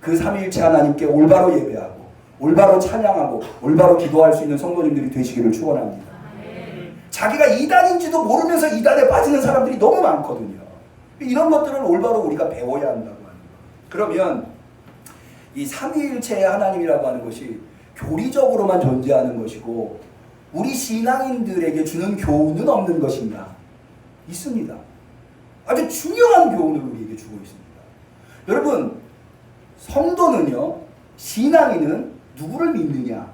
Speaker 3: 그 삼위일체 하나님께 올바로 예배하고 올바로 찬양하고 올바로 기도할 수 있는 성도님들이 되시기를 축원합니다. 자기가 이단인지도 모르면서 이단에 빠지는 사람들이 너무 많거든요. 이런 것들을 올바로 우리가 배워야 한다고 하는 거예요. 그러면 이 삼위일체의 하나님이라고 하는 것이 교리적으로만 존재하는 것이고 우리 신앙인들에게 주는 교훈은 없는 것인가? 있습니다. 아주 중요한 교훈을 우리에게 주고 있습니다. 여러분, 성도는요, 신앙인은 누구를 믿느냐?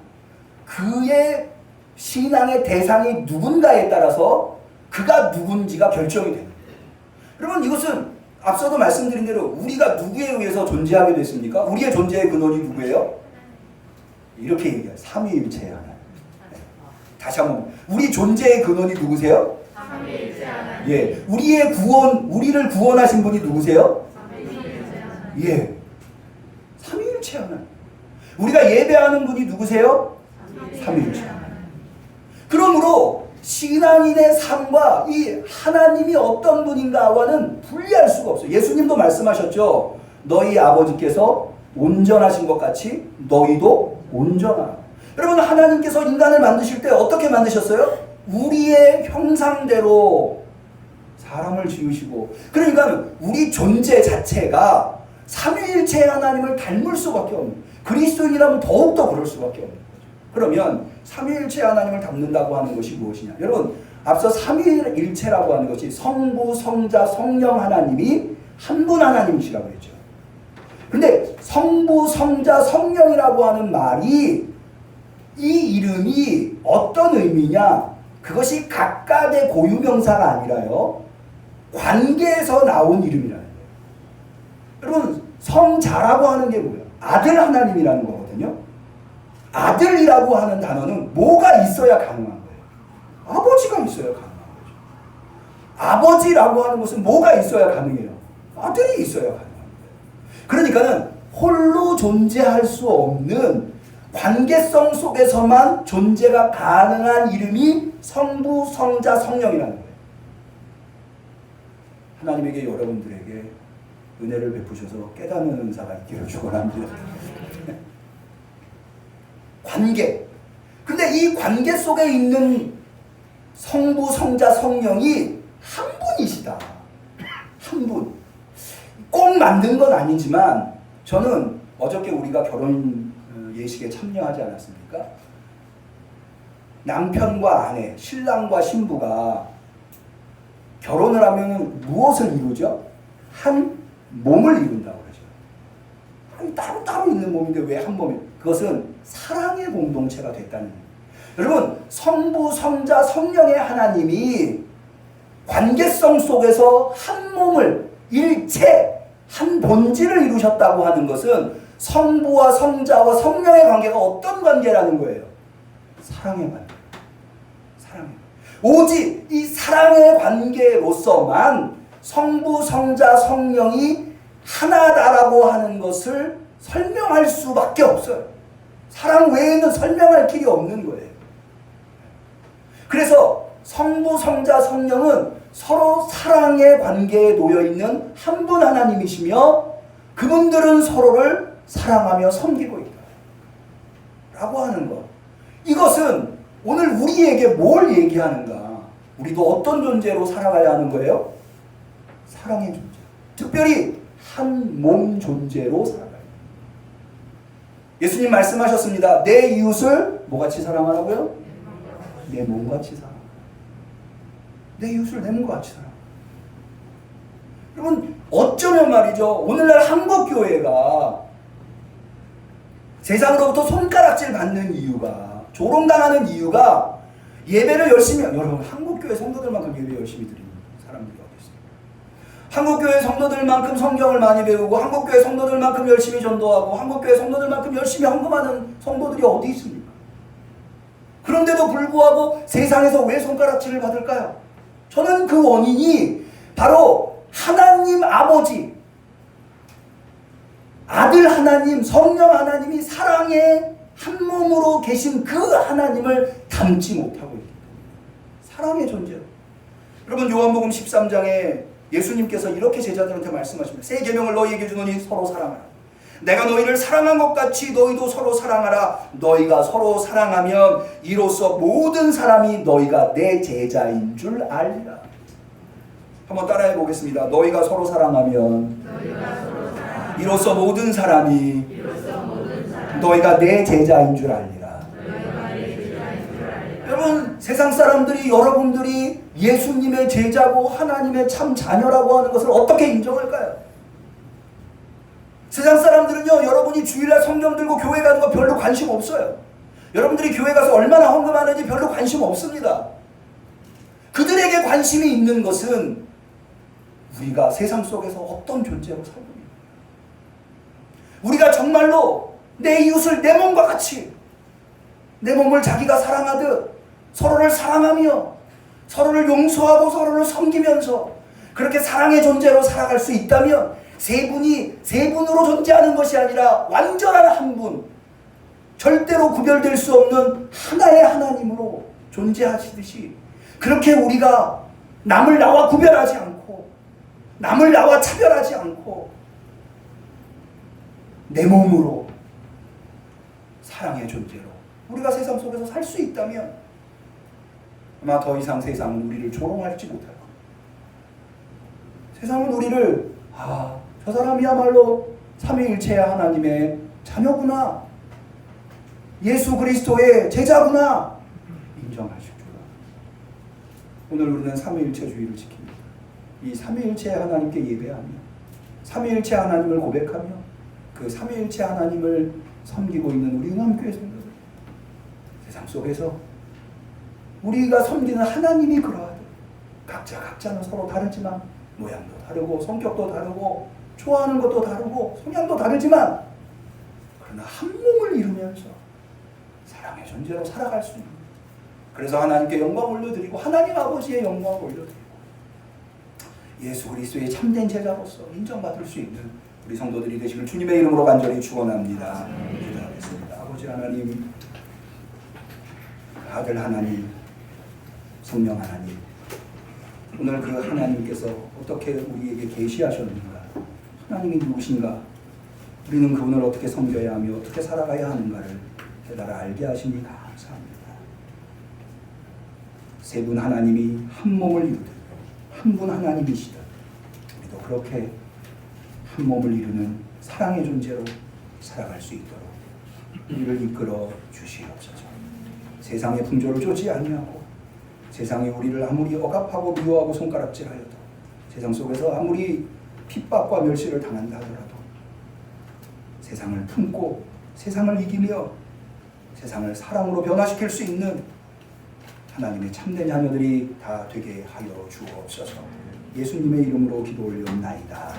Speaker 3: 그의 신앙의 대상이 누군가에 따라서 그가 누군지가 결정이 되는 거예요. 여러분, 이것은 앞서도 말씀드린 대로 우리가 누구에 의해서 존재하게 됐습니까? 우리의 존재의 근원이 누구예요? 이렇게 얘기해요. 삼위일체의 하나님. 다시 한번 우리 존재의 근원이 누구세요? 삼위일체 하나님. 예, 우리를 구원하신 분이 누구세요? 삼위일체 하나님. 예, 삼위일체 하나님. 우리가 예배하는 분이 누구세요? 삼위일체 하나님. 그러므로 신앙인의 삶과 이 하나님이 어떤 분인가와는 분리할 수가 없어요. 예수님도 말씀하셨죠. 너희 아버지께서 온전하신 것 같이 너희도 온전하라. 여러분 하나님께서 인간을 만드실 때 어떻게 만드셨어요? 우리의 형상대로 사람을 지으시고 그러니까 우리 존재 자체가 삼위일체 하나님을 닮을 수밖에 없는 그리스도인이라면 더욱더 그럴 수밖에 없는 거죠. 그러면 삼위일체 하나님을 닮는다고 하는 것이 무엇이냐? 여러분 앞서 삼위일체라고 하는 것이 성부, 성자, 성령 하나님이 한 분 하나님이시라고 했죠. 근데 성부, 성자, 성령이라고 하는 말이 이 이름이 어떤 의미냐? 그것이 각각의 고유명사가 아니라요. 관계에서 나온 이름이라는 거예요. 여러분 성자라고 하는 게 뭐예요? 아들 하나님이라는 거거든요. 아들이라고 하는 단어는 뭐가 있어야 가능한 거예요? 아버지가 있어야 가능한 거죠. 아버지라고 하는 것은 뭐가 있어야 가능해요? 아들이 있어야 가능한 거예요. 그러니까는 홀로 존재할 수 없는 관계성 속에서만 존재가 가능한 이름이 성부, 성자, 성령이라는 거예요. 하나님에게 여러분들에게 은혜를 베푸셔서 깨닫는 은사가 있기를 축원합니다. 관계. 근데 이 관계 속에 있는 성부, 성자, 성령이 한 분이시다. 한 분. 꼭 만든 건 아니지만 저는 어저께 우리가 결혼 예식에 참여하지 않았습니까? 남편과 아내, 신랑과 신부가 결혼을 하면 무엇을 이루죠? 한 몸을 이룬다고 그러죠. 따로따로 있는 몸인데 왜 한 몸이에요? 그것은 사랑의 공동체가 됐다는 거예요. 여러분, 성부, 성자, 성령의 하나님이 관계성 속에서 한 몸을, 일체, 한 본질을 이루셨다고 하는 것은 성부와 성자와 성령의 관계가 어떤 관계라는 거예요? 사랑의 관계. 사랑의. 오직 이 사랑의 관계로서만 성부, 성자, 성령이 하나다라고 하는 것을 설명할 수밖에 없어요. 사랑 외에는 설명할 길이 없는 거예요. 그래서 성부, 성자, 성령은 서로 사랑의 관계에 놓여 있는 한 분 하나님이시며 그분들은 서로를 사랑하며 섬기고 있다 라고 하는 것. 이것은 오늘 우리에게 뭘 얘기하는가? 우리도 어떤 존재로 살아가야 하는 거예요? 사랑의 존재. 특별히 한 몸 존재로 살아가요. 예수님 말씀하셨습니다. 내 이웃을 뭐같이 사랑하라고요? 내 몸같이 사랑. 내 이웃을 내 몸같이 사랑. 여러분, 어쩌면 말이죠. 오늘날 한국교회가 세상으로부터 손가락질 받는 이유가, 조롱당하는 이유가 예배를 열심히, 여러분, 한국교회 성도들만큼 예배 열심히 드리는 사람들이 어디 있어요? 한국교회 성도들만큼 성경을 많이 배우고, 한국교회 성도들만큼 열심히 전도하고, 한국교회 성도들만큼 열심히 헌금하는 성도들이 어디 있습니까? 그런데도 불구하고 세상에서 왜 손가락질을 받을까요? 저는 그 원인이 바로 하나님 아버지, 아들 하나님, 성령 하나님이 사랑의 한 몸으로 계신 그 하나님을 닮지 못하고 있기 때문에. 사랑의 존재로. 여러분, 요한복음 13장에 예수님께서 이렇게 제자들한테 말씀하십니다. 새 계명을 너희에게 주노니 서로 사랑하라. 내가 너희를 사랑한 것 같이 너희도 서로 사랑하라. 너희가 서로 사랑하면 이로써 모든 사람이 너희가 내 제자인 줄 알리라. 한번 따라해 보겠습니다. 너희가 서로 사랑하면 이로써 모든 사람이 너희가 내 제자인 줄 알리라. 여러분, 세상 사람들이 여러분들이 예수님의 제자고 하나님의 참 자녀라고 하는 것을 어떻게 인정할까요? 세상 사람들은요, 여러분이 주일날 성경 들고 교회 가는 거 별로 관심 없어요. 여러분들이 교회 가서 얼마나 헌금하는지 별로 관심 없습니다. 그들에게 관심이 있는 것은 우리가 세상 속에서 어떤 존재로 살고 있는가. 우리가 정말로 내 이웃을 내 몸과 같이, 내 몸을 자기가 사랑하듯 서로를 사랑하며 서로를 용서하고 서로를 섬기면서 그렇게 사랑의 존재로 살아갈 수 있다면 세 분으로 존재하는 것이 아니라 완전한 한 분, 절대로 구별될 수 없는 하나의 하나님으로 존재하시듯이 그렇게 우리가 남을 나와 구별하지 않고 남을 나와 차별하지 않고 내 몸으로 사랑의 존재로 우리가 세상 속에서 살 수 있다면 아마 더 이상 세상은 우리를 조롱할지 못할 겁니다. 세상은 우리를 저 사람이야말로 삼위일체 하나님의 자녀구나, 예수 그리스도의 제자구나 인정하실 줄 알아요. 오늘 우리는 삼위일체주의를 지킵니다. 이 삼위일체 하나님께 예배하며 삼위일체 하나님을 고백하며 그 삼위일체 하나님을 섬기고 있는 우리 응암교회 성도들, 세상 속에서 우리가 섬기는 하나님이 그러하듯 각자는 서로 다르지만 모양도 다르고 성격도 다르고 좋아하는 것도 다르고 성향도 다르지만 그러나 한 몸을 이루면서 사랑의 존재로 살아갈 수 있는, 그래서 하나님께 영광 올려드리고 하나님 아버지의 영광 올려드리고 예수 그리스도의 참된 제자로서 인정받을 수 있는 우리 성도들이 되시길 주님의 이름으로 간절히 축원합니다. 기도하겠습니다. 아버지 하나님, 아들 하나님, 성령 하나님, 오늘 그 하나님께서 어떻게 우리에게 계시하셨는가, 하나님이 누구신가, 우리는 그분을 어떻게 섬겨야 하며 어떻게 살아가야 하는가를 깨달아 알게 하시니 감사합니다. 세 분 하나님이 한 몸을 이루듯 한 분 하나님이시듯 우리도 그렇게 한 몸을 이루는 사랑의 존재로 살아갈 수 있도록 우리를 이끌어 주시옵소서. 세상의 풍조를 쫓지 아니하고 세상이 우리를 아무리 억압하고 미워하고 손가락질하여도 세상 속에서 아무리 핍박과 멸시를 당한다 하더라도 세상을 품고 세상을 이기며 세상을 사랑으로 변화시킬 수 있는 하나님의 참된 자녀들이 다 되게 하여 주옵소서. 예수님의 이름으로 기도 올려옵나이다.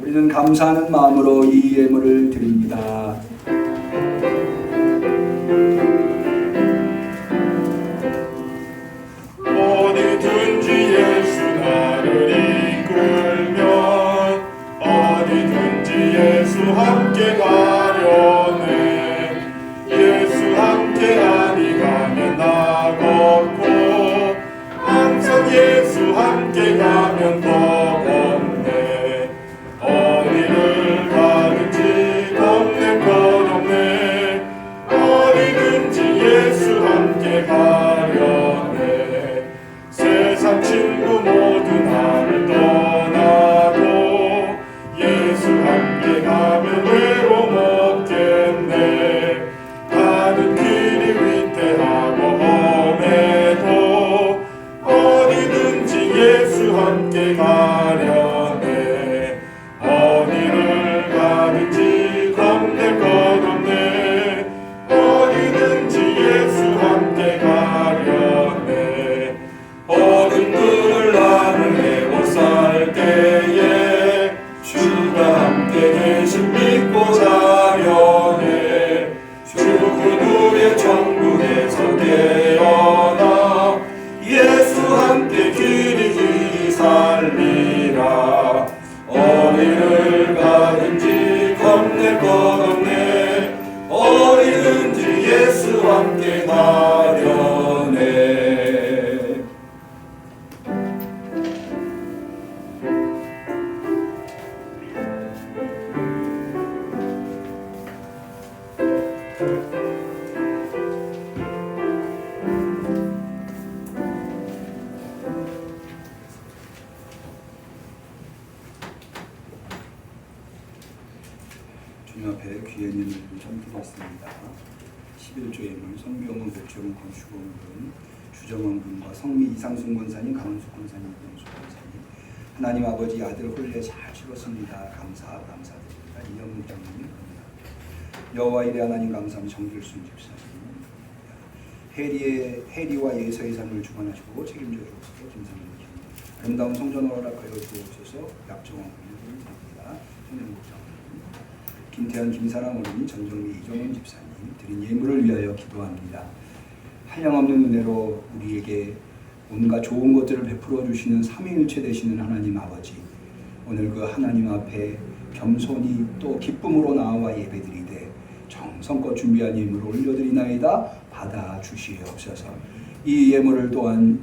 Speaker 3: 우리는 감사하는 마음으로 이 예물을 드립니다.
Speaker 4: 어디든지 예수 나를 이끌면 어디든지 예수 함께 가려네. 예수 함께 아니 가면 나 걷고 항상 예수 함께 가면 겁없네. 어디를 가든지 겁낼 것 없네. 어디든지 예수 함께 가려네. 세상 친구 모두 나를 떠나도 예수 함께 가면 외로움 없겠네. 가는 길이 위태하고 험해도 어디든지 예수 함께 가려네. 어디를 가든지 겁낼 것 없네. 어디든지 예수 함께 가려네. 어둠을 나를 메워쌀 때에 주가 함께 계신 믿고 자려네. 죽은 후에 천국에서 깨어나 예수 함께 길이 살리라. 어디를 가든지 겁낼 것 없네. 어디든지 예수 함께 가려네.
Speaker 3: 주님 앞에 귀한 예물을 전드렸습니다. 11조 예물, 성비용은 백조용 건축원금, 주정원금과 성미 이상순 권사님, 강은숙 권사님, 이동수 권사님, 하나님 아버지 아들 홀례 잘 치렀습니다. 감사드립니다. 이영국 장로님 감사합니다. 여호와 일의 하나님 감사합니다. 정길순 집사님, 해리와 예서의 삶을 주관하시고 책임져 주옵소서. 김상민 님, 아름다운 성전을 허락하여 주옵소서. 약정원 드립니다. 손영국 장로님, 김태현, 김사랑 어린이, 전정미, 이정원 집사님 드린 예물을 위하여 기도합니다. 한량없는 은혜로 우리에게 온갖 좋은 것들을 베풀어 주시는 삼위일체 되시는 하나님 아버지, 오늘 그 하나님 앞에 겸손히 또 기쁨으로 나와 예배드리되 정성껏 준비한 예물을 올려드리나이다. 받아 주시옵소서. 이 예물을 또한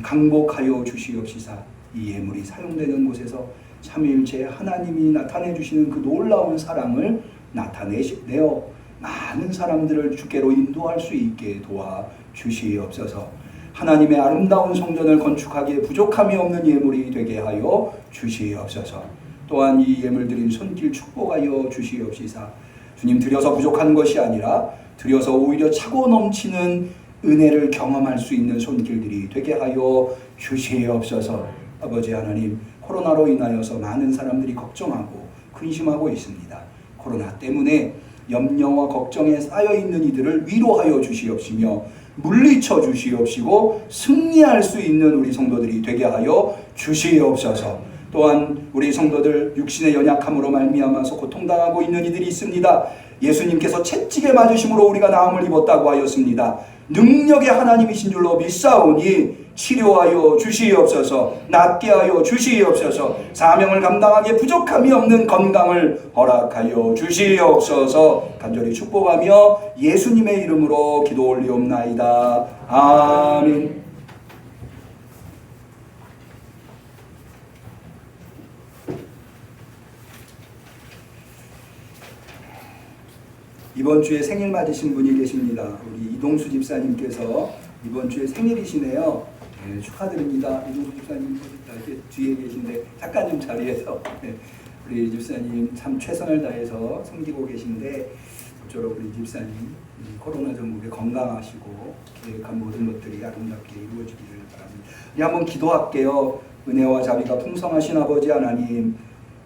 Speaker 3: 강복하여 주시옵시사 이 예물이 사용되는 곳에서 삼위일체 하나님이 나타내 주시는 그 놀라운 사랑을 나타내어 많은 사람들을 주께로 인도할 수 있게 도와 주시옵소서. 하나님의 아름다운 성전을 건축하기에 부족함이 없는 예물이 되게 하여 주시옵소서. 또한 이 예물 드린 손길 축복하여 주시옵시사 주님, 드려서 부족한 것이 아니라 드려서 오히려 차고 넘치는 은혜를 경험할 수 있는 손길들이 되게 하여 주시옵소서. 아버지 하나님, 코로나로 인하여서 많은 사람들이 걱정하고 근심하고 있습니다. 코로나 때문에 염려와 걱정에 쌓여있는 이들을 위로하여 주시옵시며 물리쳐 주시옵시고 승리할 수 있는 우리 성도들이 되게 하여 주시옵소서. 또한 우리 성도들 육신의 연약함으로 말미암아서 고통당하고 있는 이들이 있습니다. 예수님께서 채찍에 맞으심으로 우리가 나음을 입었다고 하였습니다. 능력의 하나님이신 줄로 믿사오니 치료하여 주시옵소서. 낫게 하여 주시옵소서. 사명을 감당하기에 부족함이 없는 건강을 허락하여 주시옵소서. 간절히 축복하며 예수님의 이름으로 기도 올리옵나이다. 아멘. 이번 주에 생일 맞으신 분이 계십니다. 우리 이동수 집사님께서 이번 주에 생일이시네요. 네, 축하드립니다. 이동수 집사님 이렇게 뒤에 계신데 잠깐 좀 자리에서 우리 집사님 참 최선을 다해서 섬기고 계신데 모쪼록 우리 집사님 코로나 전국에 건강하시고 계획한 모든 것들이 아름답게 이루어지기를 바랍니다. 우리 한번 기도할게요. 은혜와 자비가 풍성하신 아버지 하나님,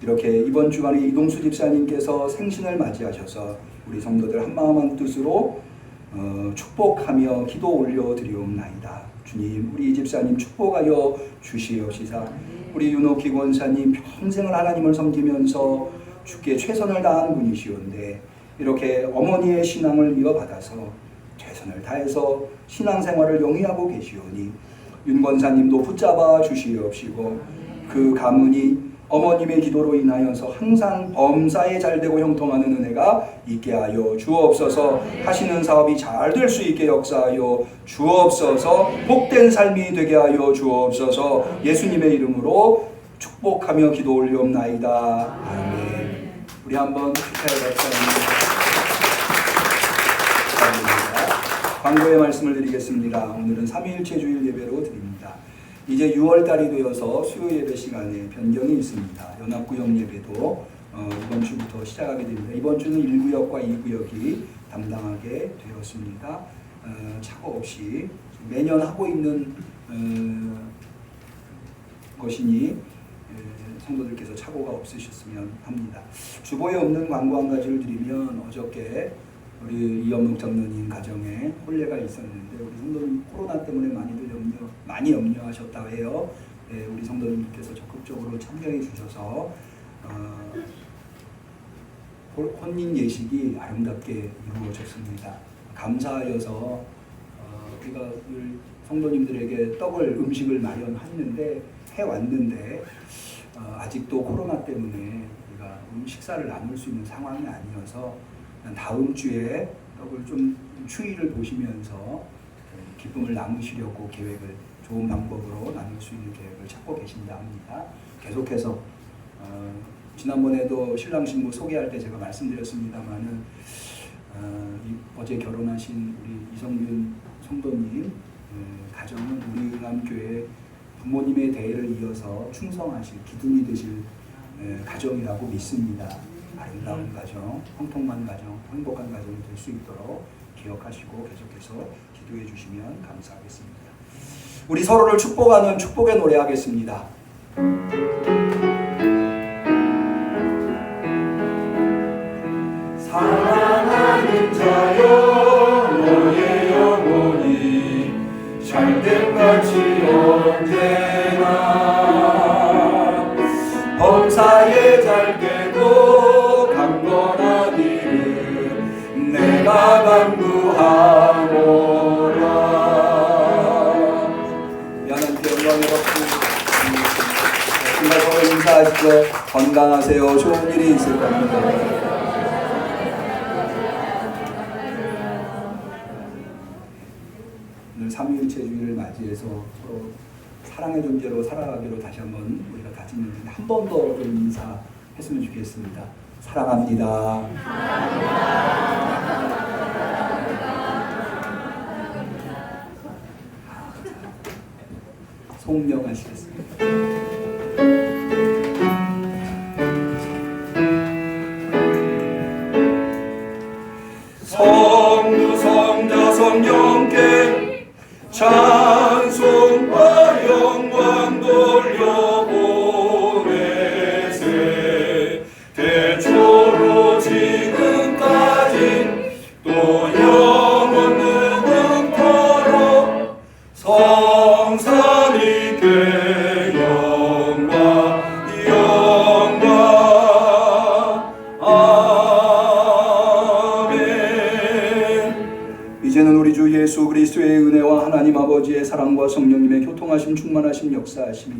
Speaker 1: 이렇게 이번 주간에 이동수 집사님께서 생신을 맞이하셔서 우리 성도들 한마음 한뜻으로 축복하며 기도 올려드리옵나이다. 주님, 우리 집사님 축복하여 주시옵시사. 우리 윤옥희 권사님 평생을 하나님을 섬기면서 주께 최선을 다한 분이시온데 이렇게 어머니의 신앙을 이어받아서 최선을 다해서 신앙생활을 영위하고 계시오니 윤 권사님도 붙잡아 주시옵시고 그 가문이 어머님의 기도로 인하여서 항상 범사에 잘되고 형통하는 은혜가 있게 하여 주옵소서. 하시는 사업이 잘 될 수 있게 역사하여 주옵소서. 복된 삶이 되게 하여 주옵소서. 예수님의 이름으로 축복하며 기도 올리옵나이다. 아멘. 우리 한번 축하해 박사님. 광고의 말씀을 드리겠습니다. 오늘은 3일째 주일 예배로 드립니다. 이제 6월달이 되어서 수요 예배 시간에 변경이 있습니다. 연합구역 예배도 이번 주부터 시작하게 됩니다. 이번 주는 1구역과 2구역이 담당하게 되었습니다. 착오 없이 매년 하고 있는 것이니 성도들께서 착오가 없으셨으면 합니다. 주보에 없는 광고 한 가지를 드리면 어저께 우리 이영록 장로님 가정에 혼례가 있었는데 우리 성도님 코로나 때문에 많이 염려하셨다고 해요. 네, 우리 성도님께서 적극적으로 참여해 주셔서 혼인 예식이 아름답게 이루어졌습니다. 감사하여서 우리가 늘 성도님들에게 음식을 마련했는데 해왔는데 아직도 코로나 때문에 우리가 식사를 나눌 수 있는 상황이 아니어서 다음 주에 떡을 좀 추이를 보시면서 기쁨을 나누시려고 좋은 방법으로 나눌 수 있는 계획을 찾고 계신다 합니다. 계속해서 지난번에도 신랑 신부 소개할 때 제가 말씀드렸습니다만은 어제 결혼하신 우리 이성균 성도님 가정은 우리 응암교회 부모님의 대를 이어서 충성하실 기둥이 되실 가정이라고 믿습니다. 아름다운 가정, 형통한 가정, 행복한 가정이 될 수 있도록 기억하시고 계속해서 기도해 주시면 감사하겠습니다. 우리 서로를 축복하는 축복의 노래 하겠습니다.
Speaker 4: 사랑하는 자여 너의 영혼이 잘됨같이 언제나 범사에 잘되고 강건한 이름 내가 간구하노라.
Speaker 1: 하나님께 영광을 받고 정말 서로 인사하시죠. 건강하세요. 좋은 일이 있을 겁니다. 오늘 3일째 주일을 맞이해서 서로 사랑의 존재로 살아가기로 다시 한번 우리가 다짐했는데 한 번 더 좀 인사했으면 좋겠습니다. 사랑합니다. 송명하시겠습니다.
Speaker 4: 성부 성자 성령께 찬송과 영광 돌려보내세 대초로 지금까지 또 영원 무궁토록 성삼위께 영광
Speaker 1: 이제는 우리 주 예수 그리스도의 은혜와 하나님 아버지의 사랑과 성령님의 교통하심 충만하심 역사하심이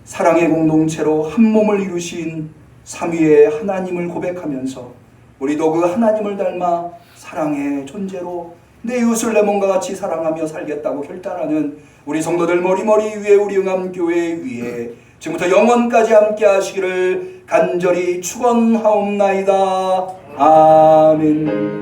Speaker 1: 사랑의 공동체로 한 몸을 이루신 삼위의 하나님을 고백하면서 우리도 그 하나님을 닮아 사랑의 존재로 내 이웃을 내 몸과 같이 사랑하며 살겠다고 결단하는 우리 성도들 머리머리 위에 우리 응암교회 위에 지금부터 영원까지 함께 하시기를 간절히 축원하옵나이다. 아멘.